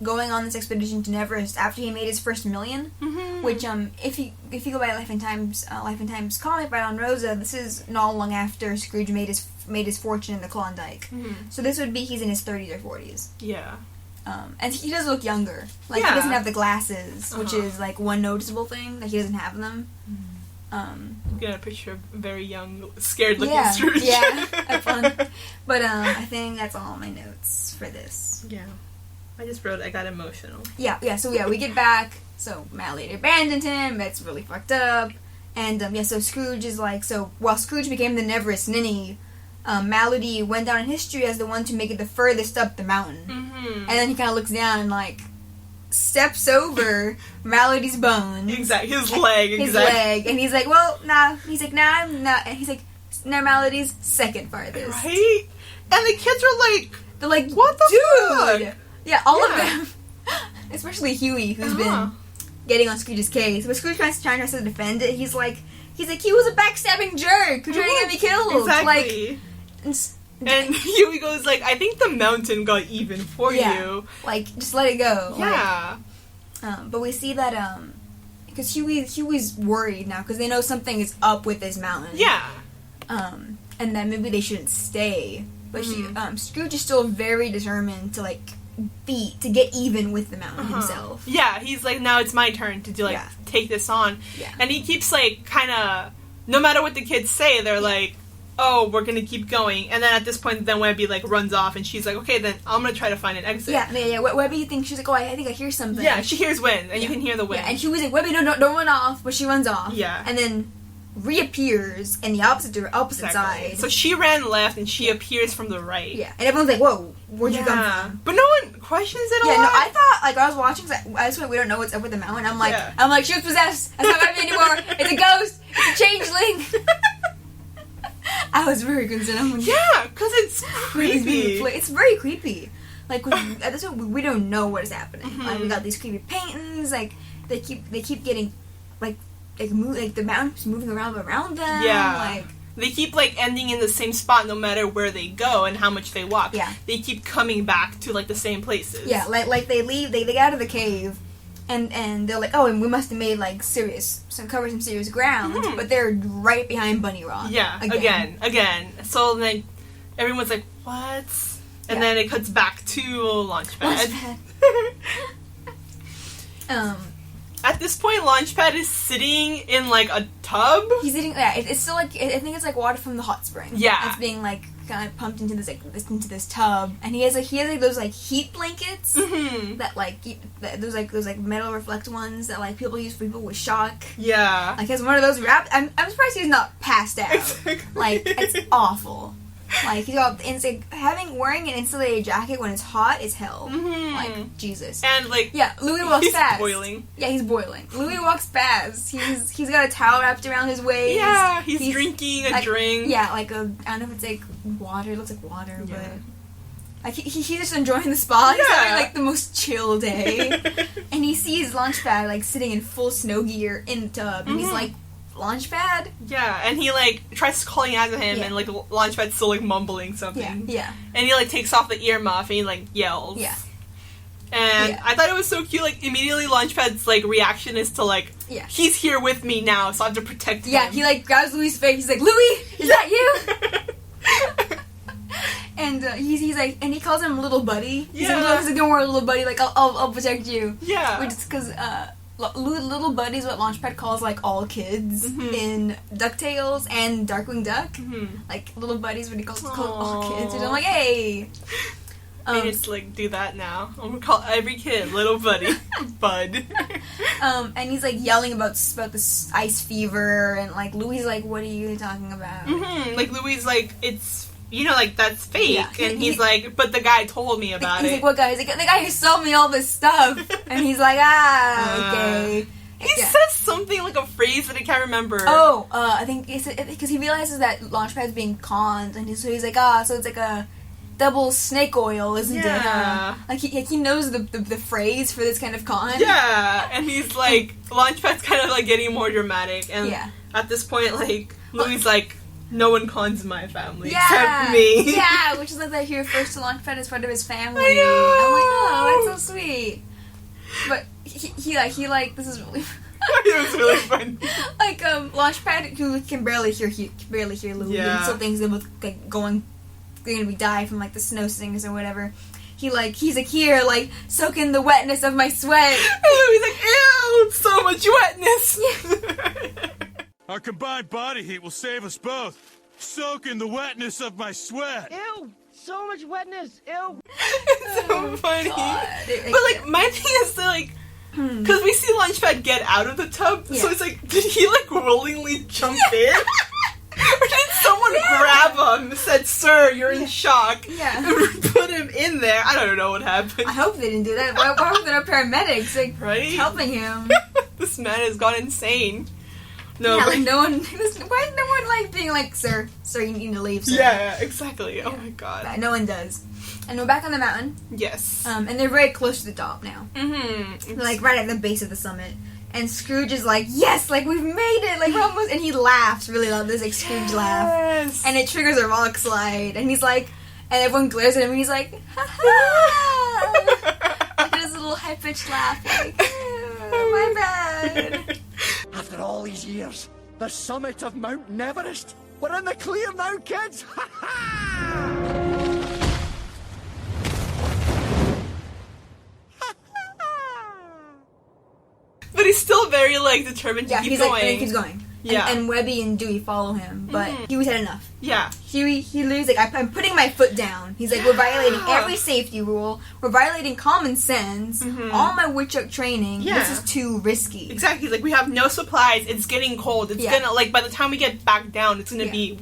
going on this expedition to Neverrest after he made his first million. Mm-hmm. Which if you go by Life and Times comic by Don Rosa, this is not long after Scrooge made his fortune in the Klondike. Mm-hmm. So this would be he's in his 30s or 40s. Yeah. And he does look younger. Like, he doesn't have the glasses, which is, like, one noticeable thing, that he doesn't have them. I'm gonna picture a very young, scared-looking Scrooge. Yeah, have fun. But, I think that's all my notes for this. Yeah. I just wrote, I got emotional. So we get back, so Matt later abandoned him, that's really fucked up. And, so Scrooge is like, so while Scrooge became the Neverrest ninny, Melody went down in history as the one to make it the furthest up the mountain. Mm-hmm. And then he kind of looks down and, like, steps over Melody's bone. Exactly. His leg. And he's like, well, nah. He's like, nah, I'm not. And he's like, now Melody's second farthest. Right? And the kids are they're like, what the fuck? Yeah, all of them. Especially Huey, who's been getting on Scrooge's case. But Scrooge tries to defend it. He's like, he was a backstabbing jerk who tried to get me killed. Exactly. Like, and Huey goes like, I think the mountain got even for you. Like, just let it go. Yeah. Like, but we see that, because Huey's worried now, because they know something is up with this mountain. Yeah. And that maybe they shouldn't stay. But Scrooge is still very determined to, like, feat to get even with the mountain himself. Yeah, he's like, now it's my turn to do like take this on. Yeah. And he keeps like kind of, no matter what the kids say, they're like, oh, we're gonna keep going. And then at this point, then Webby like runs off, and she's like, okay, then I'm gonna try to find an exit. Yeah. Webby thinks, she's like, oh, I think I hear something. Yeah, she hears wind, and you can hear the wind. Yeah, and Huey's like, Webby, don't run off, but she runs off. Yeah. And then reappears in the opposite side. So she ran left, and she appears from the right. Yeah, and everyone's like, whoa, where'd you come from? But no one questions it a lot. No, I thought, like, I was watching, cause I just went, we don't know what's up with the mountain. I'm like, she was possessed. That's not Webby anymore. It's a ghost. It's a changeling. I was very concerned. I'm like, because it's creepy. It's very creepy. Like, at this point, we don't know what is happening. Like, we got these creepy paintings. Like, they keep getting, like the mountain's moving around them. Yeah. Like, they keep, like, ending in the same spot no matter where they go and how much they walk. Yeah. They keep coming back to, like, the same places. Yeah, like they leave, they get out of the cave, and they're like, oh, and we must have made, like, covered some serious ground, but they're right behind Bunny Rock. Yeah, again. So then everyone's like, what? And then it cuts back to Launchpad. At this point, Launchpad is sitting in, like, a tub. He's sitting, it's still, like, I think it's, like, water from the hot spring. Yeah. It's being, like, kind of pumped into this tub. And he has, like, those, like, heat blankets that, like, those metal reflect ones that, like, people use for people with shock. Yeah. Like, he has one of those wrapped. I'm surprised he's not passed out. Exactly. Like, it's awful. Like, he's got wearing an insulated jacket when it's hot is hell. Like, Jesus. And, like, Louis walks fast. He's boiling. Yeah, he's boiling. Louis walks fast. He's got a towel wrapped around his waist. Yeah, he's drinking a drink. Yeah, like I don't know if it's like water. It looks like water, but like he's just enjoying the spa. He's having like the most chill day, and he sees Launchpad like sitting in full snow gear in the tub, and he's like, Launchpad? Yeah, and he like tries calling out to him, and like Launchpad's still like mumbling something. Yeah. And he like takes off the earmuff and he like yells. Yeah. And I thought it was so cute. Like immediately, Launchpad's like reaction is to like, he's here with me now, so I have to protect him. Yeah, he like grabs Louis' face. He's like, Louis, is that you? And he's like, and he calls him little buddy. He's like, don't worry, little buddy. Like I'll protect you. Yeah. Which is because little buddy is what Launchpad calls like all kids in Ducktales and Darkwing Duck. Like little buddies, what he calls all kids. And I'm like, hey. I need to like do that now. I'm gonna call every kid little buddy, Bud. And he's like yelling about this ice fever, and like Louis like, what are you talking about? Like Louis like, it's, you know, like that's fake, and he's like, but the guy told me about it. He's like, what guy? He's like, the guy who sold me all this stuff, and he's like, okay. He says something like a phrase that I can't remember. I think it's because he realizes that Launchpad's being conned, and so he's like, so it's like a double snake oil, isn't it? Like he knows the phrase for this kind of con. Yeah, and he's like, Launchpad's kind of like getting more dramatic, and at this point, like Louis like, no one cons my family except me. Yeah, which is like that he refers to Launchpad as part of his family. I know. I'm like, oh, that's so sweet. But he like this is really. It was really fun. Like Launchpad, who can barely hear Louis, and still thinks they're both like they're gonna be die from like the snow stingers or whatever. He's like here, like soak in the wetness of my sweat. And Louis like, ew, so much wetness. Our combined body heat will save us both. Soak in the wetness of my sweat. Ew, so much wetness. Ew. It's so funny. But like my thing is to like, because we see Launchpad get out of the tub, so it's like, did he like willingly jump in? Or did someone grab him, said, sir, you're in shock, and put him in there? I don't know what happened. I hope they didn't do that. Why were there no paramedics helping him? This man has gone insane. No, like no one. Why is no one like being like, sir, you need to leave, sir? Yeah, exactly. Oh my god. But no one does. And we're back on the mountain. Yes. And they're very close to the top now. They're like right at the base of the summit. And Scrooge is like, yes, like we've made it, like we're almost, and he laughs really loud, this like Scrooge laugh. And it triggers a rock slide, and he's like, and everyone glares at him, and he's like, ha ha! Like this little high-pitched laugh, like, my bad. After all these years, the summit of Mount Neverrest. We're in the clear now, kids! Ha ha! very, like, determined to keep going. And he keeps going. Yeah. And Webby and Dewey follow him, but Huey's had enough. Yeah. Huey, he loses, like, I'm putting my foot down. He's like, we're violating every safety rule. We're violating common sense. All my woodchuck training. Yeah. This is too risky. Exactly. He's like, we have no supplies. It's getting cold. It's gonna, like, by the time we get back down, it's gonna be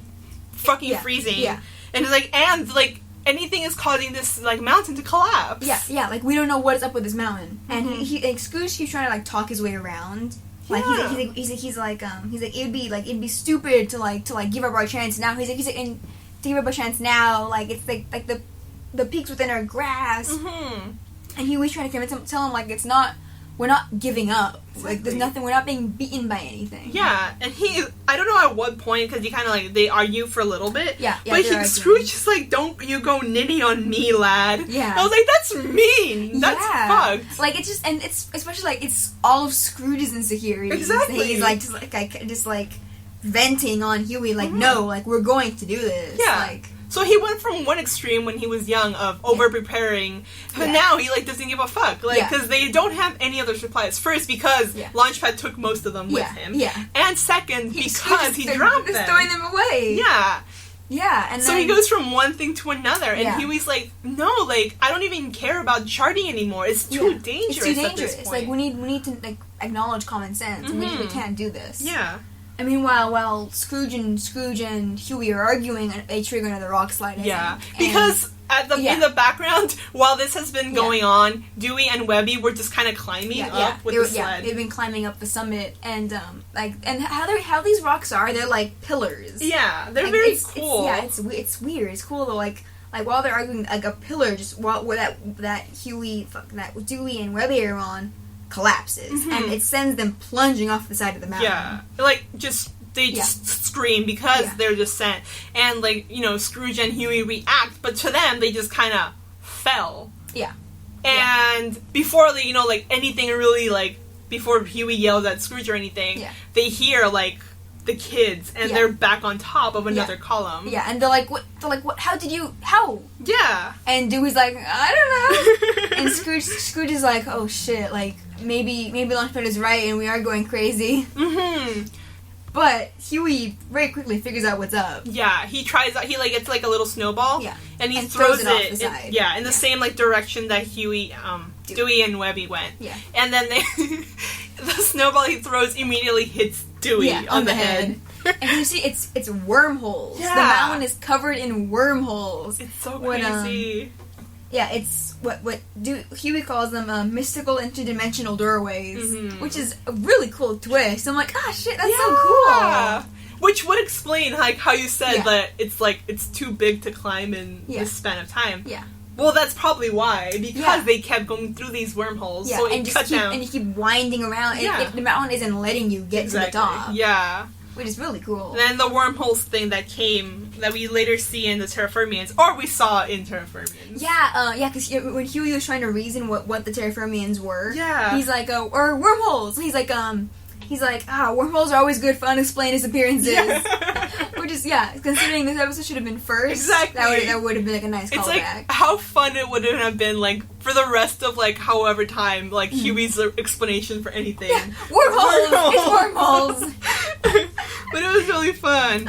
fucking freezing. Yeah. And it's like, anything is causing this, like, mountain to collapse. Yeah, like, we don't know what is up with this mountain. And he like, Scrooge keeps trying to, like, talk his way around. Like, he's like, it'd be stupid to give up our chance now. He's like, and to give up a chance now, like, it's like the peaks within our grasp. And Huey's trying to tell him, like, we're not giving up. Exactly. Like, there's nothing, we're not being beaten by anything. Yeah, and I don't know at what point, because he kind of, like, they argue for a little bit. Yeah, but Scrooge is like, don't you go nitty on me, lad. Yeah. I was like, that's mean. That's fucked. Like, it's just, and it's, especially, like, it's all of Scrooge's insecurities. Exactly. He's, like, just venting on Huey, like, no, like, we're going to do this. Yeah. Like, so he went from one extreme when he was young of over-preparing, but now he, like, doesn't give a fuck. Like, because they don't have any other supplies. First, because Launchpad took most of them with him. Yeah. And second, because he dropped them. He's throwing them away. Yeah. Yeah, and so then, he goes from one thing to another, and Huey's like, no, like, I don't even care about charting anymore. It's too dangerous. It's too dangerous. At this point. Like, we need to, like, acknowledge common sense. We can't do this. Yeah. I mean, while Scrooge and Huey are arguing, they trigger another rock slide. I think. Because in the background, while this has been going on, Dewey and Webby were just kind of climbing up with the sled. They've been climbing up the summit, and how these rocks are, they're like pillars. Yeah, they're very cool. It's weird. It's cool though. Like while they're arguing, like a pillar just where that Dewey and Webby are on collapses, and it sends them plunging off the side of the mountain. Yeah, like they just scream because they're just sent, and like Scrooge and Huey react, but to them they just kind of fell. Yeah. And before they anything really before Huey yells at Scrooge or anything, they hear like the kids, and they're back on top of another column. Yeah, and they're like, what? How did you? How? Yeah. And Dewey's like, I don't know. And Scrooge is like, oh shit, like maybe Launchpad is right, and we are going crazy. But Huey very quickly figures out what's up. Yeah, he tries out. He gets like a little snowball. Yeah, and he throws it off the side. In the same direction that Dewey and Webby went. Yeah, and then the snowball he throws immediately hits Dewey on the head. And you see, it's wormholes. Yeah. The mountain is covered in wormholes. It's so crazy. It's what Huey calls them mystical interdimensional doorways, which is a really cool twist. I'm like, shit, that's so cool. Which would explain how you said that it's too big to climb in this span of time. Yeah. Well, that's probably why, because they kept going through these wormholes. Yeah, so and you keep winding around. Yeah. The mountain isn't letting you get to the top. Yeah. Which is really cool. And then the wormholes thing that we later see in the Terraformians, or we saw in Terraformians. Yeah, because when Huey was trying to reason what the Terraformians were, he's like, or wormholes. He's like, wormholes are always good for unexplained disappearances. Yeah. Which is, considering this episode should have been first, exactly. That would have been a nice callback. It's like how fun it would have been for the rest of however time Huey's explanation for anything. Yeah. Wormholes. It's wormholes. But it was really fun.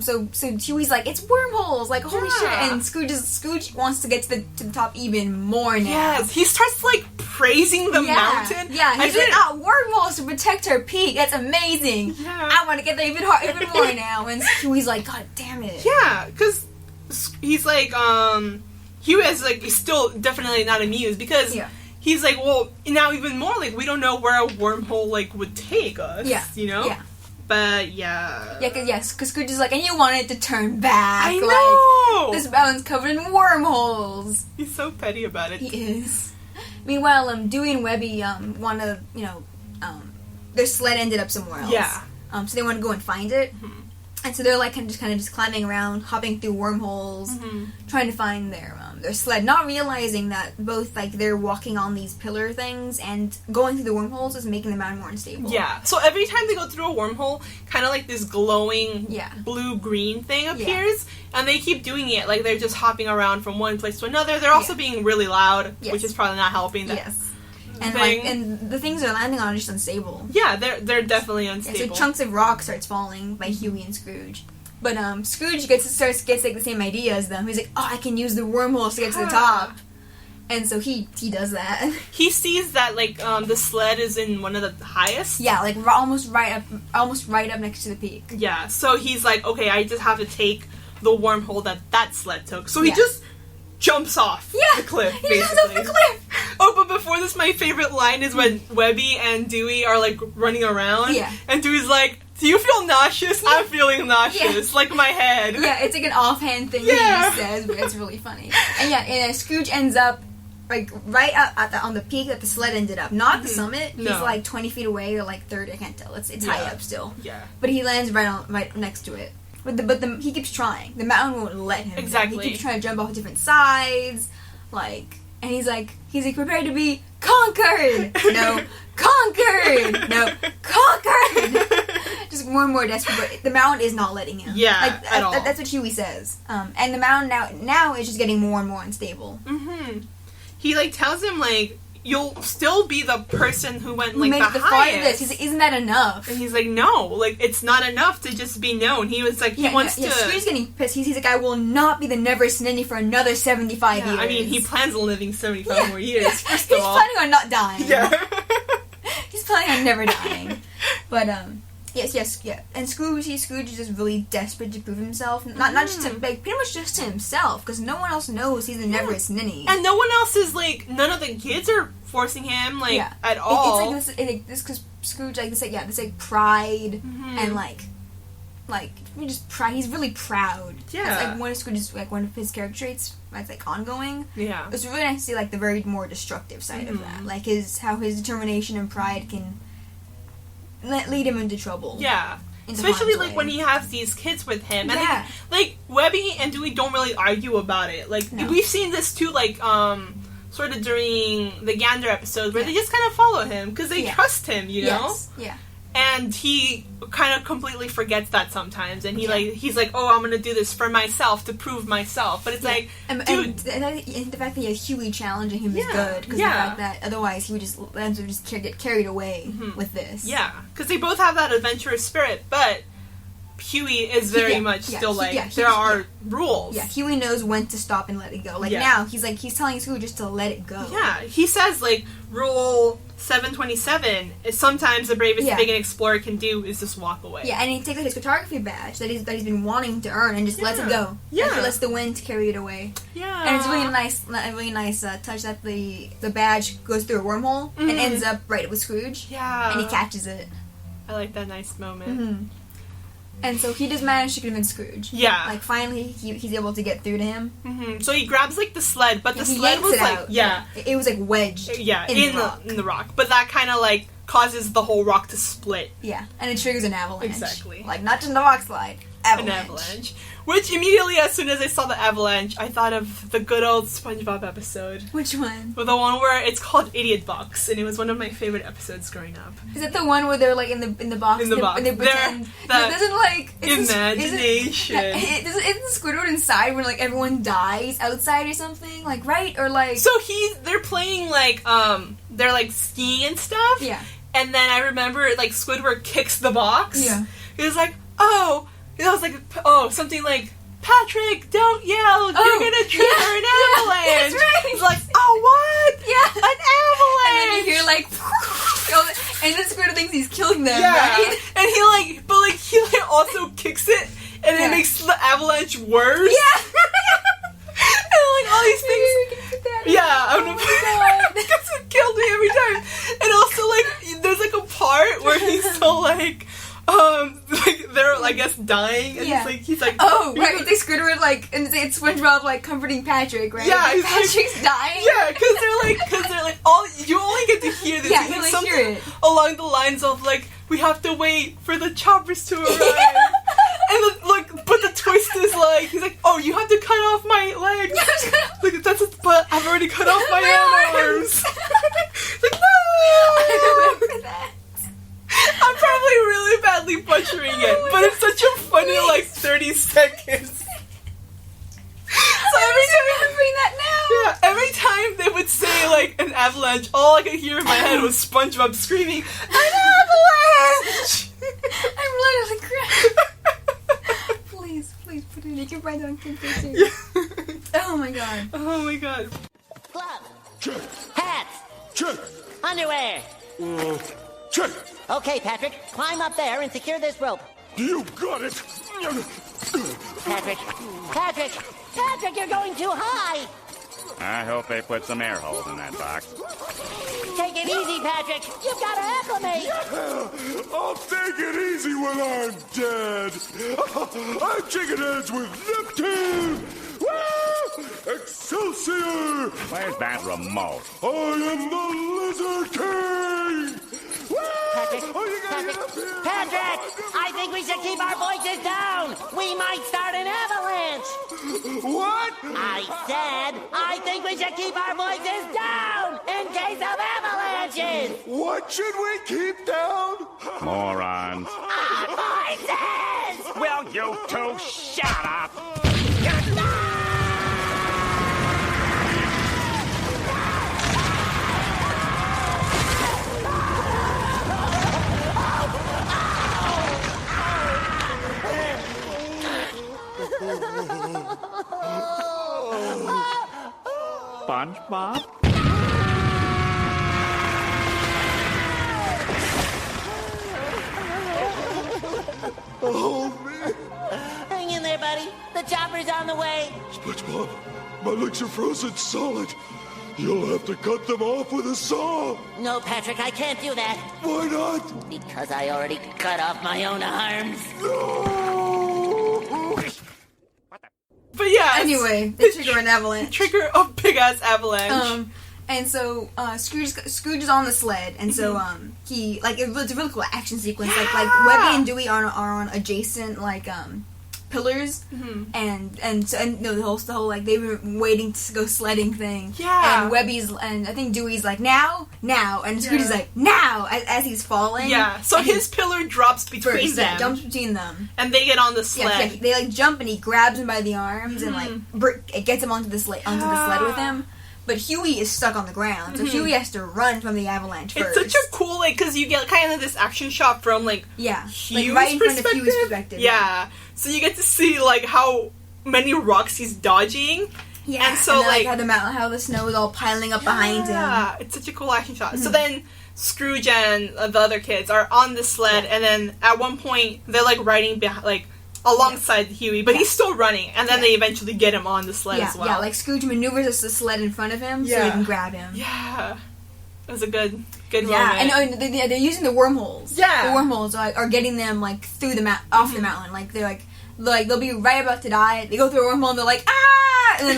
So Huey's like, it's wormholes, holy shit, and Scrooge wants to get to the top even more now. Yes, he starts praising the mountain. Yeah, he's like, wormholes to protect her peak. That's amazing. Yeah. I want to get there even more now. And Huey's like, God damn it. Yeah, because he's like, Huey is he's still definitely not amused because he's like, well, now even more we don't know where a wormhole would take us. Yeah, Yeah. But because Scrooge is like, and you wanted to turn back. I know. This mountain's covered in wormholes. He's so petty about it. He is. Meanwhile, Dewey and Webby want to, their sled ended up somewhere else. Yeah. So they want to go and find it. Mm-hmm. And so they're kind of just climbing around, hopping through wormholes, trying to find their sled, not realizing that both they're walking on these pillar things and going through the wormholes is making the mountain more unstable. Yeah. So every time they go through a wormhole, kind of this glowing blue-green thing appears, and they keep doing it. They're just hopping around from one place to another. They're also being really loud, which is probably not helping. Yes. and thing. and the things they're landing on are just unstable. Yeah, they're definitely unstable. Yeah, so chunks of rock starts falling by Huey and Scrooge. But Scrooge gets like the same idea as them. He's like, oh, I can use the wormholes to get to the top. And so he does that. He sees that like the sled is in one of the highest. Yeah, like almost right up next to the peak. Yeah, so he's like, okay, I just have to take the wormhole that sled took. So he just jumps off the cliff, basically. He jumps off the cliff! Oh, but before this, my favorite line is when Webby and Dewey are, like, running around. Yeah. And Dewey's like, do you feel nauseous? I'm feeling nauseous. Like my head. Yeah, it's like an offhand thing that he says, but it's really funny. And Scrooge ends up, like, right on the peak that the sled ended up. Not the summit. He's, like, 20 feet away or, like, 30. I can't tell. It's high up still. Yeah. But he lands right next to it. But he keeps trying. The mountain won't let him. Exactly. He keeps trying to jump off different sides, like, and he's prepared to be conquered. No, conquered. No, conquered. Just more and more desperate. But the mountain is not letting him. Yeah, at all. That's what Huey says. And the mountain now is just getting more and more unstable. Mm-hmm. He like tells him like, you'll still be the person who went like the highest. He's like, isn't that enough? And he's like, no, like it's not enough to just be known. He was like, he wants to. Scrooge's getting pissed. He's like, I will not be the Neverrest ninny for another 75 years. I mean, he plans on living 75 more years. First he's of all, planning on not dying. Yeah, he's planning on never dying. But yes. And Scrooge is just really desperate to prove himself. Not just to, like, pretty much just to himself, because no one else knows he's the Neverrest ninny. And no one else is like, none of the kids are forcing him at all. It's like this because Scrooge this pride and like just pride. He's really proud. Yeah, it's like one of his character traits. That's like ongoing. Yeah, it's really nice to see like the very more destructive side of that, like how his determination and pride can lead him into trouble. Yeah. Especially, like, when he has these kids with him. And, like, Webby and Dewey don't really argue about it. Like, we've seen this, too, like, sort of during the Gander episodes, where they just kind of follow him, because they trust him, you know? Yes. Yeah. And he kind of completely forgets that sometimes, and he's like, oh, I'm gonna do this for myself, to prove myself. But it's like, dude... And the fact that he has Huey challenging him is good, because the fact that otherwise he would just get carried away with this. Yeah, because they both have that adventurous spirit, but Huey is very much still there are rules. Yeah, Huey knows when to stop and let it go. Like, now, he's telling Scrooge just to let it go. Yeah, he says, like, rule 727 is sometimes the bravest thing an explorer can do is just walk away. Yeah, and he takes his photography badge that he's been wanting to earn and just lets it go. Yeah. Like, he lets the wind carry it away. Yeah. And it's a really nice touch that the badge goes through a wormhole and ends up right with Scrooge. Yeah. And he catches it. I like that nice moment. Mm-hmm. And so he does manage to convince Scrooge. Yeah. Like, finally, he's able to get through to him. Mm-hmm. So he grabs, like, the sled, but the sled was, like... Out. Yeah. It was, like, wedged in the rock. But that kind of, like, causes the whole rock to split. Yeah. And it triggers an avalanche. Exactly. Like, not just a rock slide. Avalanche. An avalanche. Which, immediately, as soon as I saw the avalanche, I thought of the good old SpongeBob episode. Which one? Well, the one where it's called Idiot Box, and it was one of my favorite episodes growing up. Is it the one where they're, like, in the box? In the box. And they pretend... Doesn't, like... Imagination. Isn't Squidward inside when, like, everyone dies outside or something? Like, right? Or, like... So they're playing, like, they're, like, skiing and stuff. Yeah. And then I remember, like, Squidward kicks the box. Yeah. He was like, oh... It was like, something like, Patrick, don't yell, you're gonna trigger an avalanche. That's right. He's like, oh, what? Yeah. An avalanche. And then you hear, like, and then Squidward thinks he's killing them, right? And he, he also kicks it, and it makes the avalanche worse. Yeah. And, like, all these things. I'm gonna put that because it killed me every time. And also, like, there's, like, a part where he's still, like, they're, I guess, dying, and he's like, oh, right, it's like Squidward, like, and it's SpongeBob, like, comforting Patrick, right? Yeah, like, Patrick's dying. Yeah, because they're like, you only get to hear this. Yeah, you only hear it. Along the lines of, like, we have to wait for the choppers to arrive. And, but the twist is, like, he's like, oh, you have to cut off my legs. But I've already cut off my arms. Like, no! I remember that. I'm probably really badly butchering it, but it's such a funny, like, 30 seconds. So every time they would say, see like an avalanche, all I could hear in my head was SpongeBob screaming, "An avalanche!" I'm literally crying. Please put it in. You can write it on computer. Oh my god. Oh my god. Gloves. Check. Hats. Check. Underwear. Check. Okay, Patrick. Climb up there and secure this rope. You got it. Patrick, you're going too high. I hope they put some air holes in that box. Take it easy, Patrick. You've got to acclimate. I'll take it easy when I'm dead. I'm chicken heads with Ducktales. Woo! Excelsior! Where's that remote? I am the Lizard King. Woo! Patrick, I think we should keep our voices down. We might start an avalanche. What? I said, I think we should keep our voices down in case of avalanches. What should we keep down? Morons. Our voices! Will you two shut up? SpongeBob? Hold me. Hang in there, buddy. The chopper's on the way. SpongeBob, my legs are frozen solid. You'll have to cut them off with a saw. No, Patrick, I can't do that. Why not? Because I already cut off my own arms. No! But yeah. Anyway, they trigger an avalanche. Trigger a big ass avalanche. And so Scrooge is on the sled, and so he it's a really cool action sequence. Like Webby and Dewey are on adjacent pillars, and the whole like they've been waiting to go sledding thing. Yeah. And I think Dewey's like now, and Scrooge is like now as he's falling. Yeah. So his pillar drops between them. Jumps between them, and they get on the sled. Yeah, they like jump, and he grabs him by the arms and it gets him onto the sled with him. But Huey is stuck on the ground, so Huey has to run from the avalanche first. It's such a cool, because you get kind of this action shot from, Huey's right in front of Huey's perspective. Yeah. So you get to see, how many rocks he's dodging. Yeah, and so, how the snow is all piling up behind him. Yeah, it's such a cool action shot. So then Scrooge and the other kids are on the sled, and then at one point, they're, riding behind, alongside Huey, but he's still running, and then they eventually get him on the sled as well. Yeah, Scrooge maneuvers the sled in front of him so he can grab him. Yeah. It was a good moment. Yeah, and they're using the wormholes. Yeah. The wormholes are getting them, through the off the mountain. They're they'll be right about to die. They go through a wormhole and they're like, ah! And then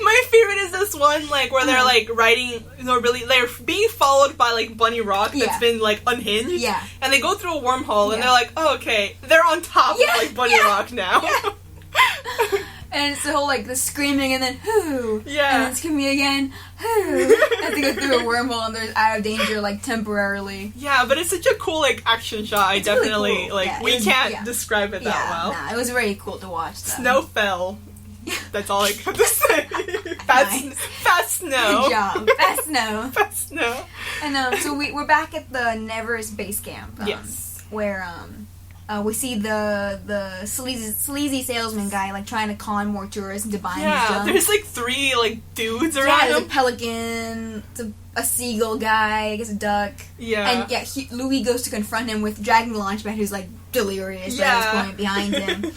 My favorite is this one, where they're, riding, they're being followed by, Bunny Rock that's been, unhinged. Yeah. And they go through a wormhole, and they're like, oh, okay, they're on top of, Bunny Rock now. Yeah. And it's the whole, the screaming, and then, whoo! Yeah. And then screaming again, whoo! As they go through a wormhole, and they're out of danger, temporarily. Yeah, but it's such a cool, action shot. It's definitely, really cool. we can't describe it that well. Nah, it was very cool to watch, though. Snow fell. That's all I have to say. Fast snow. Good job. Fast snow. Fast snow. And so we're back at the Neverrest base camp. Yes. Where we see the sleazy salesman guy trying to con more tourists into buying his junk. There's 3 dudes around Yeah, him. there's a pelican, a seagull guy, I guess a duck. Yeah. And Louis goes to confront him with dragging the launchpad, who's delirious at this point behind him.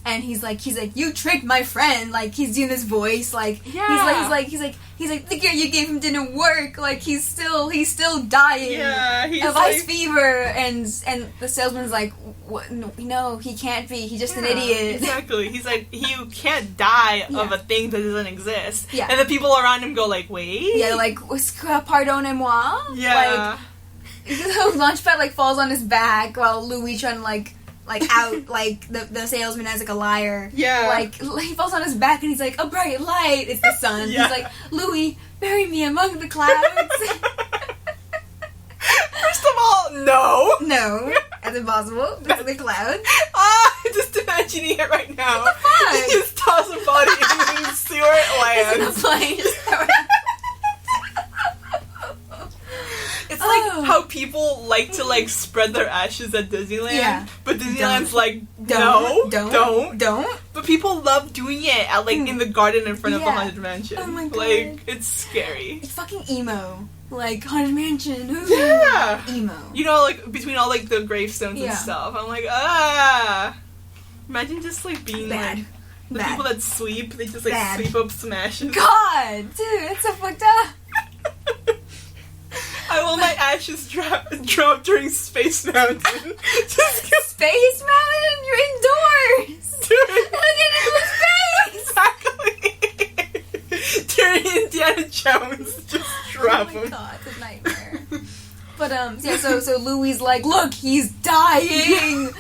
And he's like, you tricked my friend. He's doing this voice. He's like, the gear you gave him didn't work. He's still dying. Yeah, he's of ice fever. And the salesman's like, what? No, he can't be. He's just an idiot. Exactly. He's like, you can't die of a thing that doesn't exist. Yeah. And the people around him go wait. Yeah, pardonnez-moi. Yeah. The launchpad falls on his back while Louis trying to out the salesman as a liar. Yeah. He falls on his back and he's like, a bright light. It's the sun. Yeah. He's like, Louis, bury me among the clouds. First of all, no. No, that's impossible. That's the clouds. Just imagine imagining it right now. What the fuck? You just toss a body in the sewer, it lands. It's in a plane. It's like how people like to like spread their ashes at Disneyland, but Disneyland's like, no, don't. But people love doing it at like in the garden in front of the Haunted Mansion. Oh my god, like it's scary. It's fucking emo. Like Haunted Mansion. Ooh. Yeah, emo. You know, like between all like the gravestones and stuff. I'm like, imagine just like being like the people that sweep. They just like sweep up some ashes. God, dude, that's so fucked up. I want my ashes drop during Space Mountain. Space Mountain? You're indoors! Dude. Look at it in space! Exactly! During Indiana Jones, just drop him. Oh my god, it's a nightmare. But, so Louie's like, look, he's dying!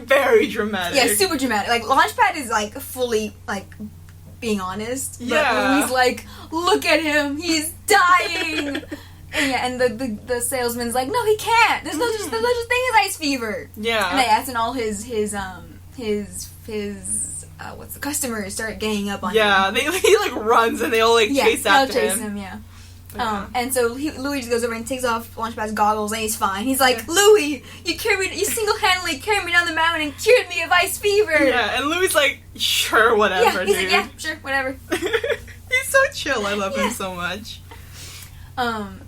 Very dramatic. Yeah, super dramatic. Like, Launchpad is, like, fully, like, being honest. Yeah. But Louie's like, look at him, he's dying! And the salesman's like, no, he can't. There's no such thing as ice fever. Yeah. And they asked, and all his what's the customers start ganging up on him. Yeah, he like runs and they all like chase after him. Yeah. And so Louis just goes over and takes off Launchpad's goggles and he's fine. He's like, Louis, you single-handedly carried me down the mountain and cured me of ice fever. Yeah, and Louis like, sure, whatever, he's dude. like, yeah, sure, whatever. He's so chill. I love him so much.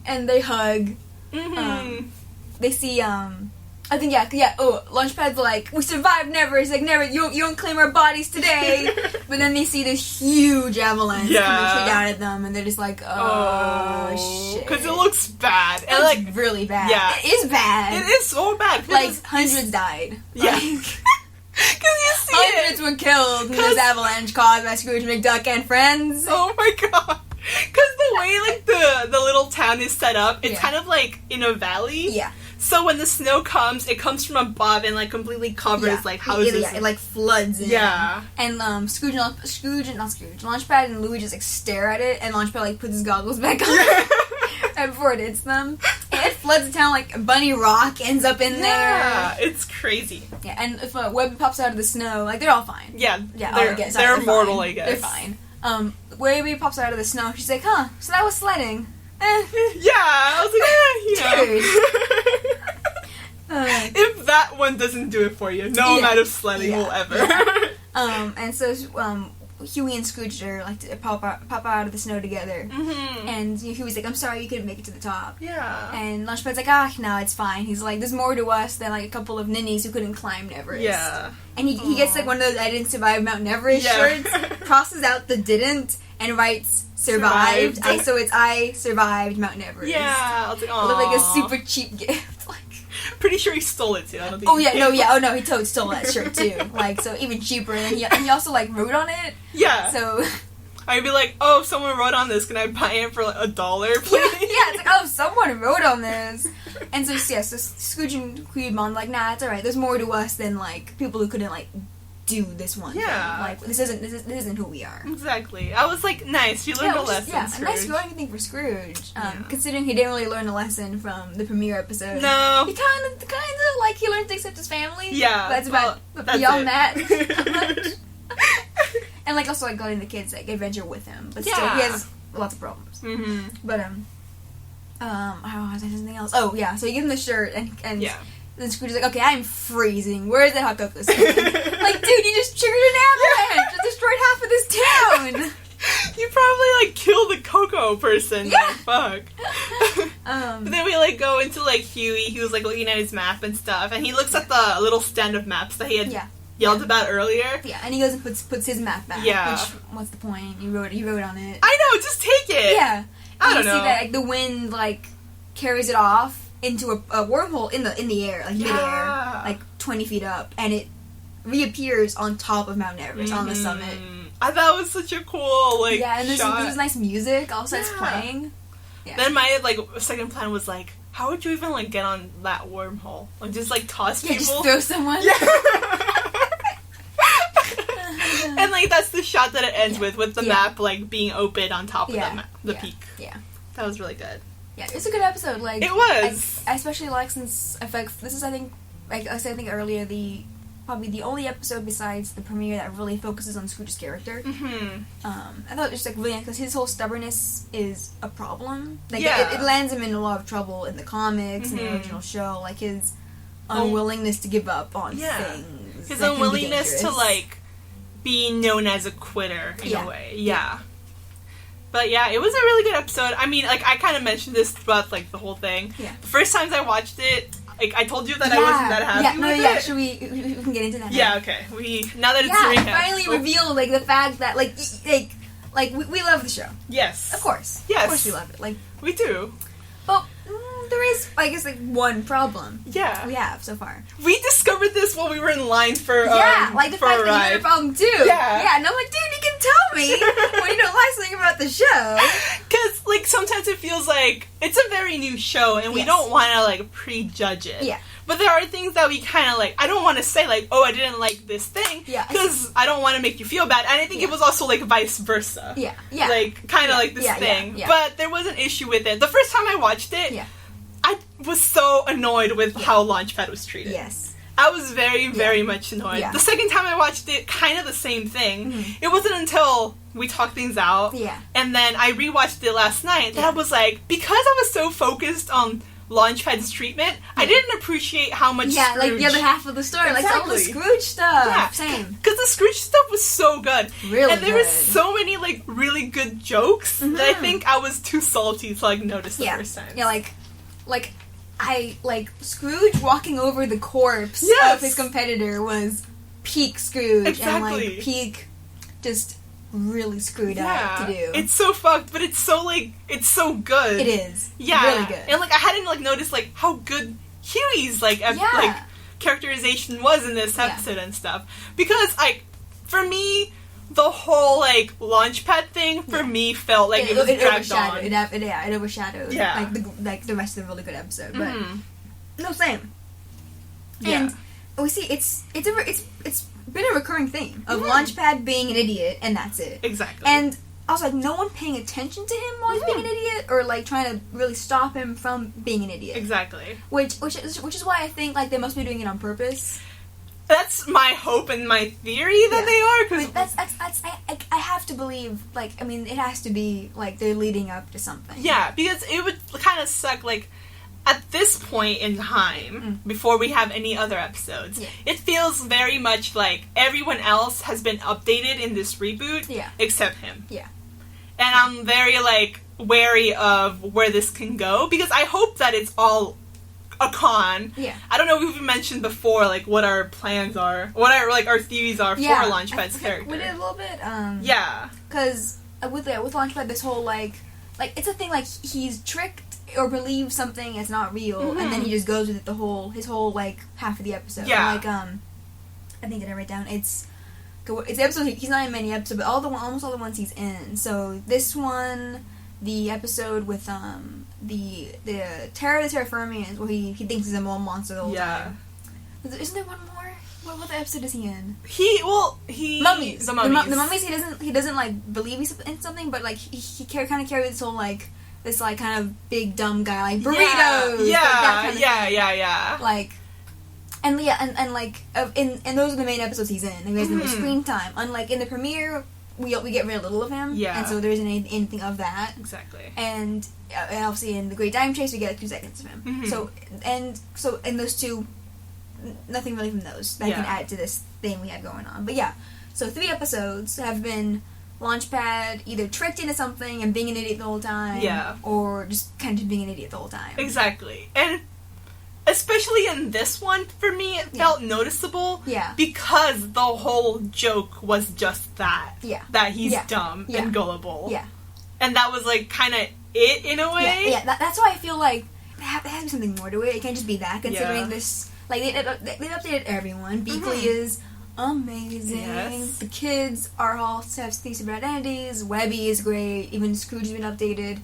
And they hug. They see, I think, oh, Launchpad's like, we survived Neverrest. He's like, never, you don't claim our bodies today. But then they see this huge avalanche coming straight down at them, and they're just like, oh shit. Because it looks bad. It looks like really bad. Yeah. It is bad. It is so bad. Like, hundreds died. Yeah. Like, because you see hundreds were killed in this avalanche caused by Scrooge McDuck and friends. Oh my god. Because the way, like, the little town is set up, it's kind of, like, in a valley. Yeah. So when the snow comes, it comes from above and, like, completely covers, like, houses. It like, floods in. Yeah. And, Launchpad and Louie just, like, stare at it, and Launchpad, like, puts his goggles back on. Right before it hits them. And it floods the town, like, Bunny Rock ends up in there. Yeah, it's crazy. Yeah, and if a Webby pops out of the snow, like, they're all fine. Yeah, they're immortal, fine. I guess. They're fine. Webby pops out of the snow, she's like, huh, so that was sledding. Yeah, I was like, Dude. If that one doesn't do it for you, no amount of sledding will ever. Yeah. And so, Huey and Scrooge are like to pop out of the snow together, and Huey's like, "I'm sorry you couldn't make it to the top." Yeah. And Launchpad's like, no, it's fine. He's like, "There's more to us than like a couple of ninnies who couldn't climb Neverrest." Yeah. And he gets like one of those "I didn't survive Mount Neverest" shirts, crosses out the "didn't" and writes "survived." So it's "I survived Mount Neverest." Yeah. I was like, it looked like a super cheap gift. Like, pretty sure he stole it too. I don't think. Oh he totally stole that shirt too. Like, so even cheaper. And he also like wrote on it. Yeah. So I'd be like, oh, someone wrote on this. Can I buy it for like $1, please? Yeah. It's like, oh, someone wrote on this. And so so Scrooge and Queedmon like, nah, it's alright. There's more to us than like people who couldn't like do this one thing. Like, this isn't who we are. Exactly. I was like, nice. You learned a lesson. Yeah, Scrooge. a nice growing thing for Scrooge. Considering he didn't really learn a lesson from the premiere episode. No. He kind of like he learned to accept his family. Yeah. But that's beyond it. that. And like also like letting the kids like adventure with him. But still he has lots of problems. Mm-hmm. But there's something else. Oh yeah, so he gives him the shirt and then Scrooge is like, okay, I'm freezing. Where's that hot cocoa? Like, dude, you just triggered an avalanche. It destroyed half of this town. You probably like killed the cocoa person. Yeah. Like, fuck. But then we like go into like Huey. He was like looking at his map and stuff, and he looks at the little stand of maps that he had yelled about earlier. Yeah, and he goes and puts his map back. Yeah. Which, what's the point? You wrote on it. I know. Just take it. Yeah. I don't know. know. See that like the wind like carries it off into a wormhole in the air, like midair, like 20 feet up, and it reappears on top of Mount Everest on the summit. I thought it was such a cool like and there's nice music also that's playing. Yeah. Then my like second plan was like, how would you even like get on that wormhole? Like just like toss people? Just throw someone. Yeah. And like that's the shot that it ends with the map like being open on top of the peak. Yeah. That was really good. Yeah, it's a good episode. Like it was. I especially like since this is I think like I said earlier the probably the only episode besides the premiere that really focuses on Scrooge's character. Mm-hmm. I thought it was, like, brilliant, because his whole stubbornness is a problem. Like, Yeah. it lands him in a lot of trouble in the comics, in the original show, like, his unwillingness to give up on things. His that can be unwillingness to, dangerous. like, be known as a quitter, in Yeah. a way. Yeah. But yeah, it was a really good episode. I mean, like, I kind of mentioned this throughout, like, the whole thing. Yeah. The first times I watched it, like, I told you that I wasn't that happy with it. Should we can get into that now. Yeah, okay. Now that it's a recap. finally revealed, like, the fact that, like, we love the show. Yes. Of course. Yes. Of course we love it. Like, we do. But there is, I guess, like, one problem. Yeah. We have so far. We discovered this while we were in line for like the for fact a that you had a ride. problem too. Yeah. And I'm like, dude, you can tell me when you don't like something about the show. Because, like, sometimes it feels like it's a very new show and we Yes. don't want to, like, prejudge it. Yeah. But there are things that we kind of, like, I don't want to say, like, oh, I didn't like this thing. Yeah. Because I don't want to make you feel bad. And I think it was also, like, vice versa. Yeah. Yeah. Like, kind of like this thing. Yeah. But there was an issue with it. The first time I watched it, I was so annoyed with how Launchpad was treated. Yes. I was very, very much annoyed. Yeah. The second time I watched it, kind of the same thing. It wasn't until we talked things out, and then I rewatched it last night, that I was like, because I was so focused on Launchpad's treatment, I didn't appreciate how much Scrooge... like the other half of the story, like all the Scrooge stuff. Yeah. Same. Because the Scrooge stuff was so good. Really and there was good. so many, like, really good jokes that I think I was too salty to, like, notice the first time. Yeah, like Scrooge walking over the corpse of his competitor was peak Scrooge and like peak just really screwed up to do. It's so fucked, but it's so, like, it's so good. It is. Yeah. Really good. And, like, I hadn't, like, noticed, like, how good Huey's, like, like, characterization was in this episode and stuff. Because, like, for me, the whole, like, Launchpad thing, for me, felt like it was dragged on. It overshadowed Yeah. like the rest of the really good episode. But no, same. Yeah. And we see it's been a recurring theme of Launchpad being an idiot, and that's it. Exactly. And also, like, no one paying attention to him while he's being an idiot, or like trying to really stop him from being an idiot. Exactly. Which is why I think like they must be doing it on purpose. That's my hope and my theory that they are. Cause I have to believe, like, I mean, it has to be like they're leading up to something. Yeah, because it would kind of suck, like, at this point in time, before we have any other episodes, it feels very much like everyone else has been updated in this reboot, except him. Yeah. And I'm very, like, wary of where this can go, because I hope that it's all a con. Yeah. I don't know if we've mentioned before, like, what our plans are, what our, like, our theories are for Launchpad's character. We did a little bit, yeah. Because with Launchpad, this whole, like, it's a thing, like, he's tricked or believes something is not real, and then he just goes with it his whole, like, half of the episode. Yeah. Like, I think I did write down, it's the episode, he's not in many episodes, but almost all the ones he's in. So, this one, the episode with, the Terror of the Terra Firmians, where he thinks he's a mole monster the whole time. Isn't there one more? What episode is he in? Mummies. The Mummies. The Mummies, he doesn't like believe he's in something, but like he kind of carries this whole like this like kind of big dumb guy like burritos. Yeah. Like, and like and those are the main episodes he's in. He has no screen time. Unlike in the premiere, we get very little of him. Yeah. And so there isn't anything of that. Exactly. And obviously in the Great Time Chase we get 2 seconds of him. So in those two, nothing really from those that can add to this thing we have going on. But yeah, so 3 episodes have been Launchpad either tricked into something and being an idiot the whole time, or just kind of being an idiot the whole time. Exactly. And especially in this one, for me, it felt noticeable. Yeah. Because the whole joke was just that. Yeah. That he's dumb and gullible. Yeah. And that was, like, kind of it, in a way. Yeah. That's why I feel like there has to be something more to it. It can't just be that, considering this. Like, they updated everyone. Beakley is amazing. Yes. The kids are all have these separate identities. Webby is great. Even Scrooge has been updated.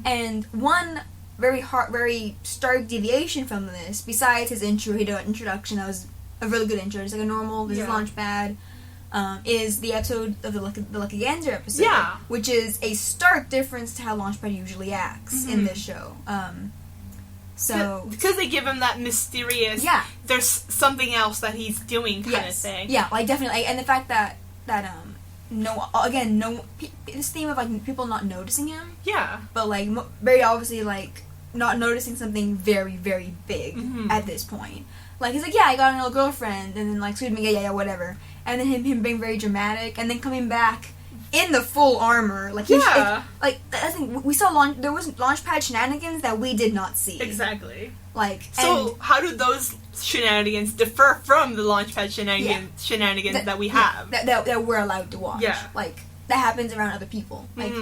And one very stark deviation from this, besides his introduction, that was a really good intro, just like a normal, this is Launchpad, is the episode of the Lucky Ganser episode, which is a stark difference to how Launchpad usually acts in this show. So because they give him that mysterious, there's something else that he's doing kind of thing. Yeah, like definitely, and the fact that this theme of like people not noticing him. Yeah. But like very obviously like not noticing something very very big at this point. Like he's like, yeah, I got an old girlfriend, and then like Scrooge being yeah, whatever, and then him being very dramatic, and then coming back in the full armor, like like I think we saw there was Launchpad shenanigans that we did not see. Exactly. Like so, how do those shenanigans differ from the Launchpad shenanigans that we have that we're allowed to watch? Yeah, like that happens around other people. Like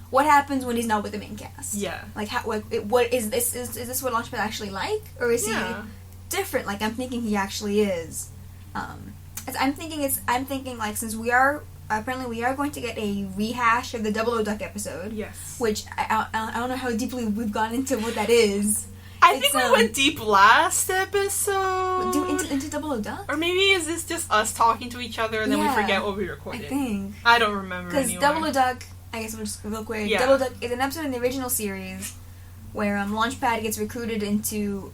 what happens when he's not with the main cast? Yeah, like what is this? Is this what Launchpad actually like, or is he different? Like I'm thinking he actually is. I'm thinking like since we are going to get a rehash of the Double O Duck episode. Yes. Which I don't know how deeply we've gone into what that is. I think we went deep last episode. Into Double O Duck? Or maybe is this just us talking to each other and then we forget what we recorded? I think. I don't remember anymore. Because Double O Duck, I guess we'll just real quick. Double O Duck is an episode in the original series where Launchpad gets recruited into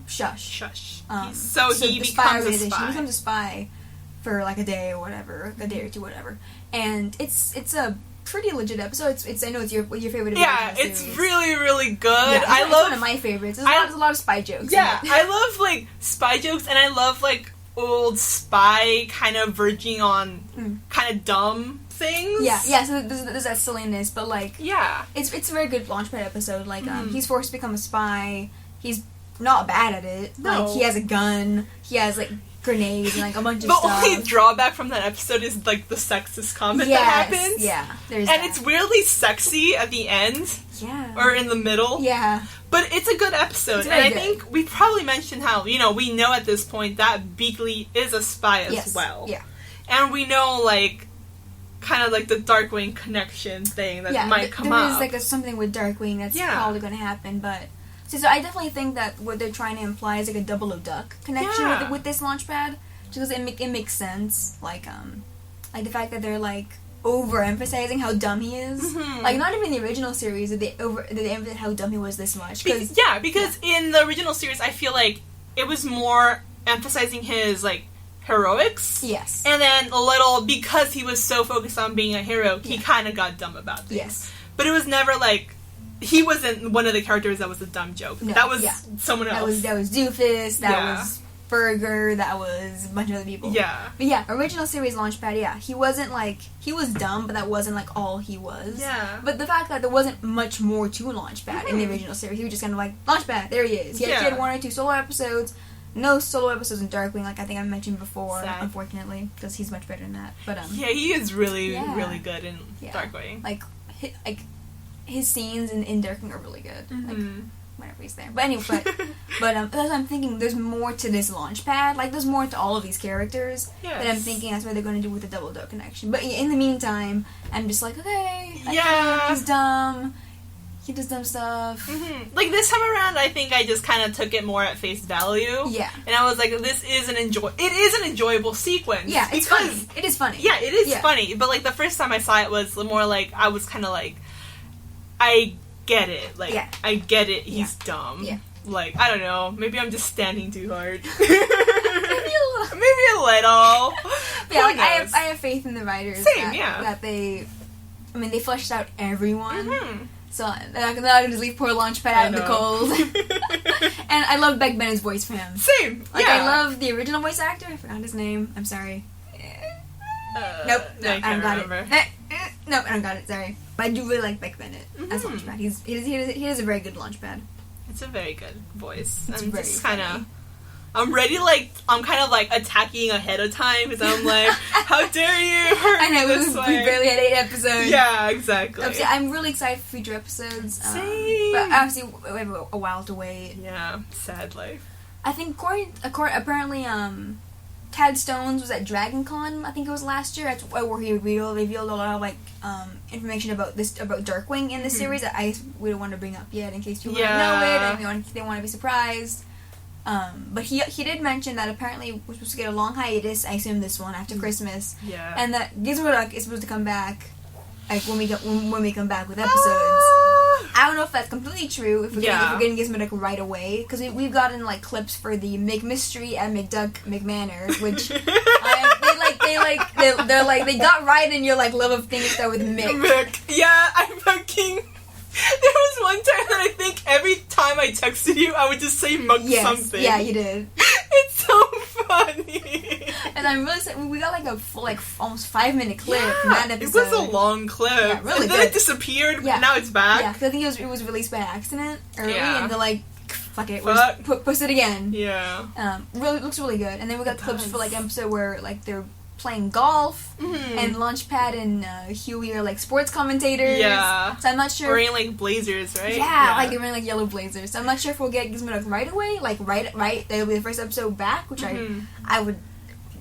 Shush. He becomes a spy. He becomes a spy for like a day or whatever, a day or two, whatever. And it's a pretty legit episode. I know it's your favorite. Yeah, it's series. really really good. Yeah, I love one of my favorites. There's a lot of spy jokes. Yeah, I love like spy jokes, and I love like old spy kind of verging on kind of dumb things. Yeah. So there's that silliness, but like it's a very good Launchpad episode. Like he's forced to become a spy. He's not bad at it. No. Like he has a gun. He has like grenades and like a bunch of stuff. The only drawback from that episode is like the sexist comment that happens. Yeah, and it's weirdly sexy at the end. Yeah. Or in the middle. Yeah. But it's a good episode. And I think we probably mentioned how, we know at this point that Beakley is a spy as well. Yeah. And we know like kind of like the Darkwing connection thing that might come up. There is like something with Darkwing that's probably going to happen, but so I definitely think that what they're trying to imply is like a Double O Duck connection with this Launchpad, because it makes sense. Like the fact that they're like overemphasizing how dumb he is. Like not even in the original series did they emphasize how dumb he was this much. Because in the original series, I feel like it was more emphasizing his like heroics. Yes. And then a little, because he was so focused on being a hero, he kind of got dumb about things. Yes. But it was never like. He wasn't one of the characters that was a dumb joke. No, that was someone else. That was Doofus, that was Burger, that was a bunch of other people. Yeah. But original series Launchpad, he wasn't like, he was dumb, but that wasn't like all he was. Yeah. But the fact that there wasn't much more to Launchpad in the original series, he was just kind of like, Launchpad, there he is. He had 1 or 2 solo episodes. No solo episodes in Darkwing, like I think I mentioned before, unfortunately, because he's much better than that. But he is really, really good in Darkwing. Like his scenes in Darkwing are really good. Like whenever he's there. But anyway, but as I'm thinking, there's more to this Launchpad. Like there's more to all of these characters that I'm thinking that's what they're going to do with the Double Duck connection. But in the meantime, I'm just like, okay, he's dumb. He does dumb stuff. Like this time around, I think I just kind of took it more at face value. Yeah, and I was like, it is an enjoyable sequence. Yeah, it's funny. It is funny. Yeah, it is funny. But like the first time I saw it was more like I was kind of like, I get it. Like I get it. He's dumb. Yeah. Like I don't know. Maybe I'm just standing too hard. Maybe a little. Yeah, like I have faith in the writers. Same. That they fleshed out everyone. So I'm not gonna just leave poor Launchpad out in the cold. And I love Beck Bennett's voice for him. Same. Like I love the original voice actor. I forgot his name. I'm sorry. Nope. I don't got it. Nope, I don't got it. Sorry. But I do really like Beck Bennett as Launchpad. He has a very good Launchpad. It's a very good voice. It's very kind of. I'm ready. I'm kind of like attacking ahead of time because I'm like, how dare you hurt I know me this we way? barely had 8 episodes. Yeah, exactly. I'm really excited for future episodes. Same. But obviously we have a while to wait. Yeah, sad life. I think apparently Tad Stones was at DragonCon. I think it was last year. That's where he revealed a lot of like information about Darkwing in this series that we don't want to bring up yet in case people don't know it and they want to be surprised. But he did mention that apparently we're supposed to get a long hiatus, I assume this one, after Christmas. Yeah. And that Gizmo Duck is supposed to come back, like, when we come back with episodes. I don't know if that's completely true. If we're getting Gizmo Duck right away, because we've gotten like clips for the McMystery and McDuck McManor, which they got right in your like love of things that with Mick. Yeah, I fucking. There was one time that I think every time I texted you, I would just say something. Yeah, you did. It's so funny. And I'm really sad. We got like a full, almost 5-minute clip from that episode. It was a long clip. Yeah, really and then it disappeared, but now it's back. Yeah, because I think it was released by accident early, and they're like, fuck it, we'll just post it again. Yeah. Looks really good. And then we got clips for like episode where like they're playing golf, and Launchpad and Huey are like sports commentators. Yeah. So I'm not sure. Wearing like blazers, right? Yeah, like they're wearing like yellow blazers. So I'm not sure if we'll get Gizmo Duck right away. Like right. That'll be the first episode back, which I would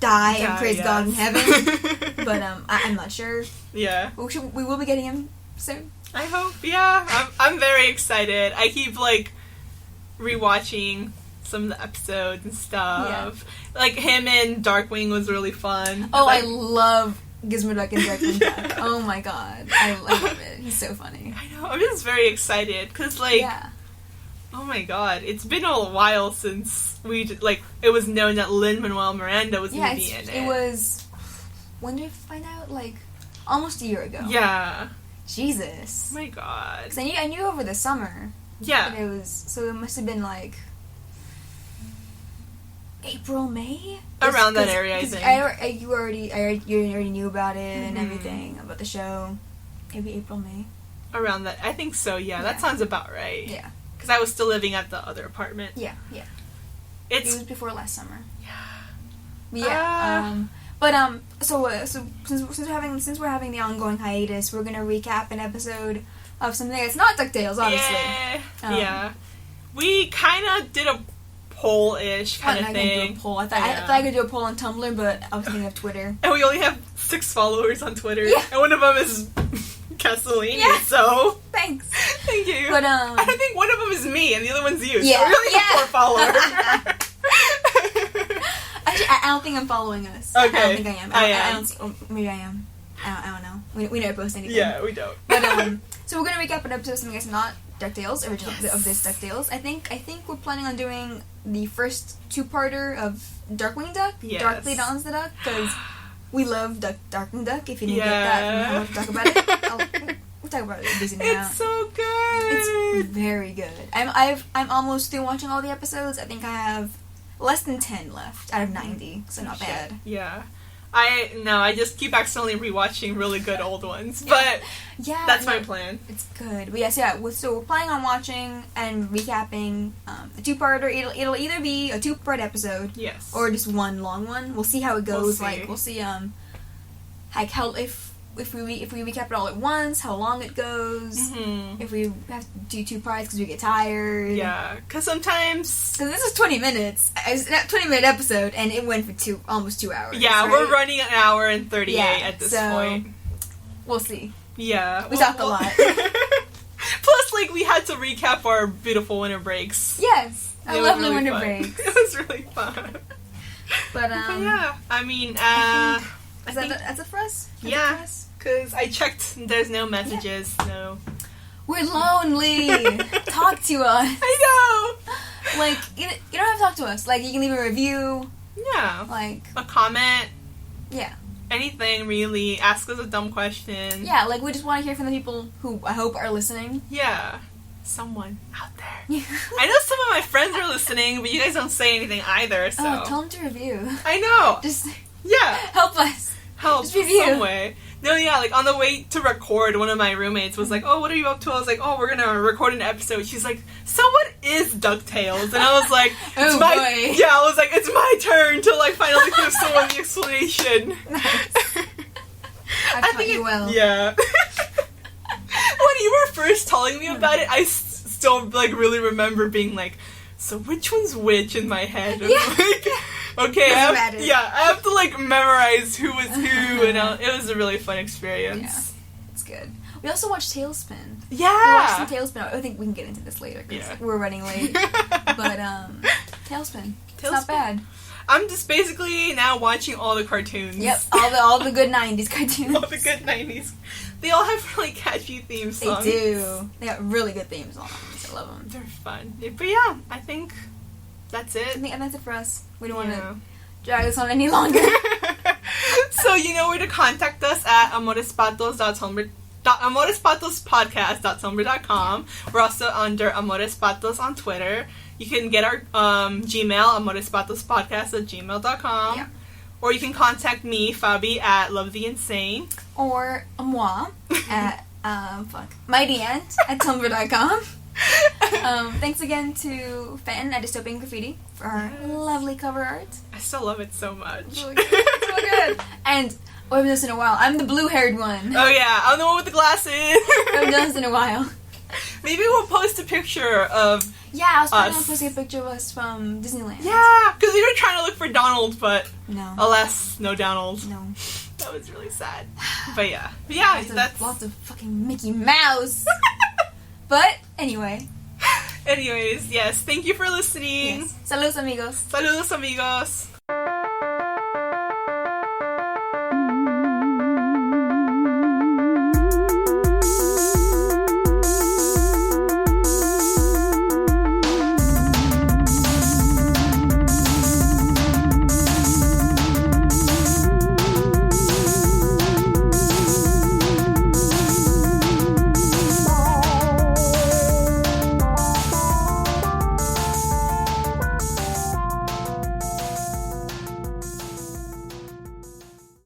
die and praise God in heaven. But I'm not sure. Yeah. We will be getting him soon. I hope. Yeah. I'm very excited. I keep like rewatching some of the episodes and stuff. Yeah. Like him and Darkwing was really fun. Oh, like, I love Gizmo Duck and Darkwing Duck. Oh my god, I love it. He's so funny. I know. I'm just very excited because oh my god, it's been a while since it was known that Lin-Manuel Miranda was going to be in it. It was. When did we find out? Like almost a year ago. Yeah. Jesus. Oh my god. Because I knew over the summer. Yeah. But it must have been like April, May? Around that area, I think. You already knew about it and everything, about the show. Maybe April, May. Around that. I think so, yeah. That sounds about right. Yeah. Because I was still living at the other apartment. Yeah. It was before last summer. Yeah. So since we're having the ongoing hiatus, we're gonna recap an episode of something that's not DuckTales, obviously. Yeah. We kind of did a poll-ish kind of thing. Do a poll. I thought I could do a poll on Tumblr, but I was thinking of Twitter. And we only have 6 followers on Twitter. Yeah. And one of them is Castellini, so... Thanks. Thank you. But, I think one of them is me, and the other one's you. Yeah. So really a 4 follower. Actually, I don't think I'm following us. Okay. I don't think I am. I am. I don't see, maybe I am. I don't know. We never post anything. Yeah, we don't. But, so we're gonna recap an episode of something that's not DuckTales, original of this DuckTales. I think we're planning on doing the first 2-parter of Darkwing Duck, Darkly Dawns the Duck, because we love Darkwing Duck. If you didn't get that, we'll talk about it. We'll talk about it a decent amount. It's so good. It's very good. I'm almost through watching all the episodes. I think I have less than 10 left out of 90, so not bad. Yeah. I just keep accidentally rewatching really good old ones, but that's my plan. It's good. But so we're planning on watching and recapping a 2-parter. It'll either be a 2-part episode, or just one long one. We'll see how it goes. We'll see like how if we recap it all at once, how long it goes. If we have to do 2 parts because we get tired. Yeah, because sometimes... Because this is 20 minutes. It's a 20-minute episode, and it went for almost 2 hours. Yeah, right? We're running an hour and 38 at this point. We'll see. Yeah. We talk a lot. Plus, we had to recap our beautiful winter breaks. Yes. I love the winter breaks. It was really fun. But yeah, I mean, that's it for us? Yeah. Because I checked, there's no messages, no. We're lonely! Talk to us! I know! You don't have to talk to us. You can leave a review. Yeah. A comment. Yeah. Anything, really. Ask us a dumb question. Yeah, we just want to hear from the people who I hope are listening. Yeah. Someone out there. I know some of my friends are listening, but you guys don't say anything either, so. Oh, tell them to review. I know! Just... Yeah. Help us. Help some way. No, yeah, on the way to record, one of my roommates was like, "Oh, what are you up to?" I was like, "Oh, we're gonna record an episode." She's like, "So what is DuckTales?" And I was like, "Oh boy." Yeah, I was like, "It's my turn to finally give someone the explanation." Nice. I taught you well. Yeah. When you were first telling me about it, I still really remember being like, "So which one's which?" in my head. Yeah. Okay, I have to memorize who was who, and it was a really fun experience. Yeah, it's good. We also watched Tailspin. Yeah, we watched some Tailspin. I think we can get into this later because we're running late. But Tailspin, it's not bad. I'm just basically now watching all the cartoons. Yep, all the good 90s cartoons. All the good 90s. They all have really catchy theme songs. They do. They got really good theme songs. I love them. They're fun. But yeah, I think that's it. I think that's it for us. We don't want to drag this on any longer. So you know where to contact us at amorespatospodcast.tumblr.com. We're also under Amorespatos on Twitter. You can get our Gmail, amorespatospodcast@gmail.com. Yeah. Or you can contact me, Faby, at Love the Insane. Or moi at mightyant@tumblr.com. Thanks again to Fenton at Dystopian Graffiti for our lovely cover art. I still love it so much. It's really good. It's so good. And we haven't done this in a while. I'm the blue-haired one. Oh yeah, I'm the one with the glasses. I haven't done this in a while. Maybe we'll post a picture of I was planning on posting a picture of us from Disneyland. Yeah, because we were trying to look for Donald, but no. Alas, no Donald. No. That was really sad. But yeah, that's lots of fucking Mickey Mouse. But anyway. Anyways, yes, thank you for listening. Yes. Saludos, amigos. Saludos, amigos.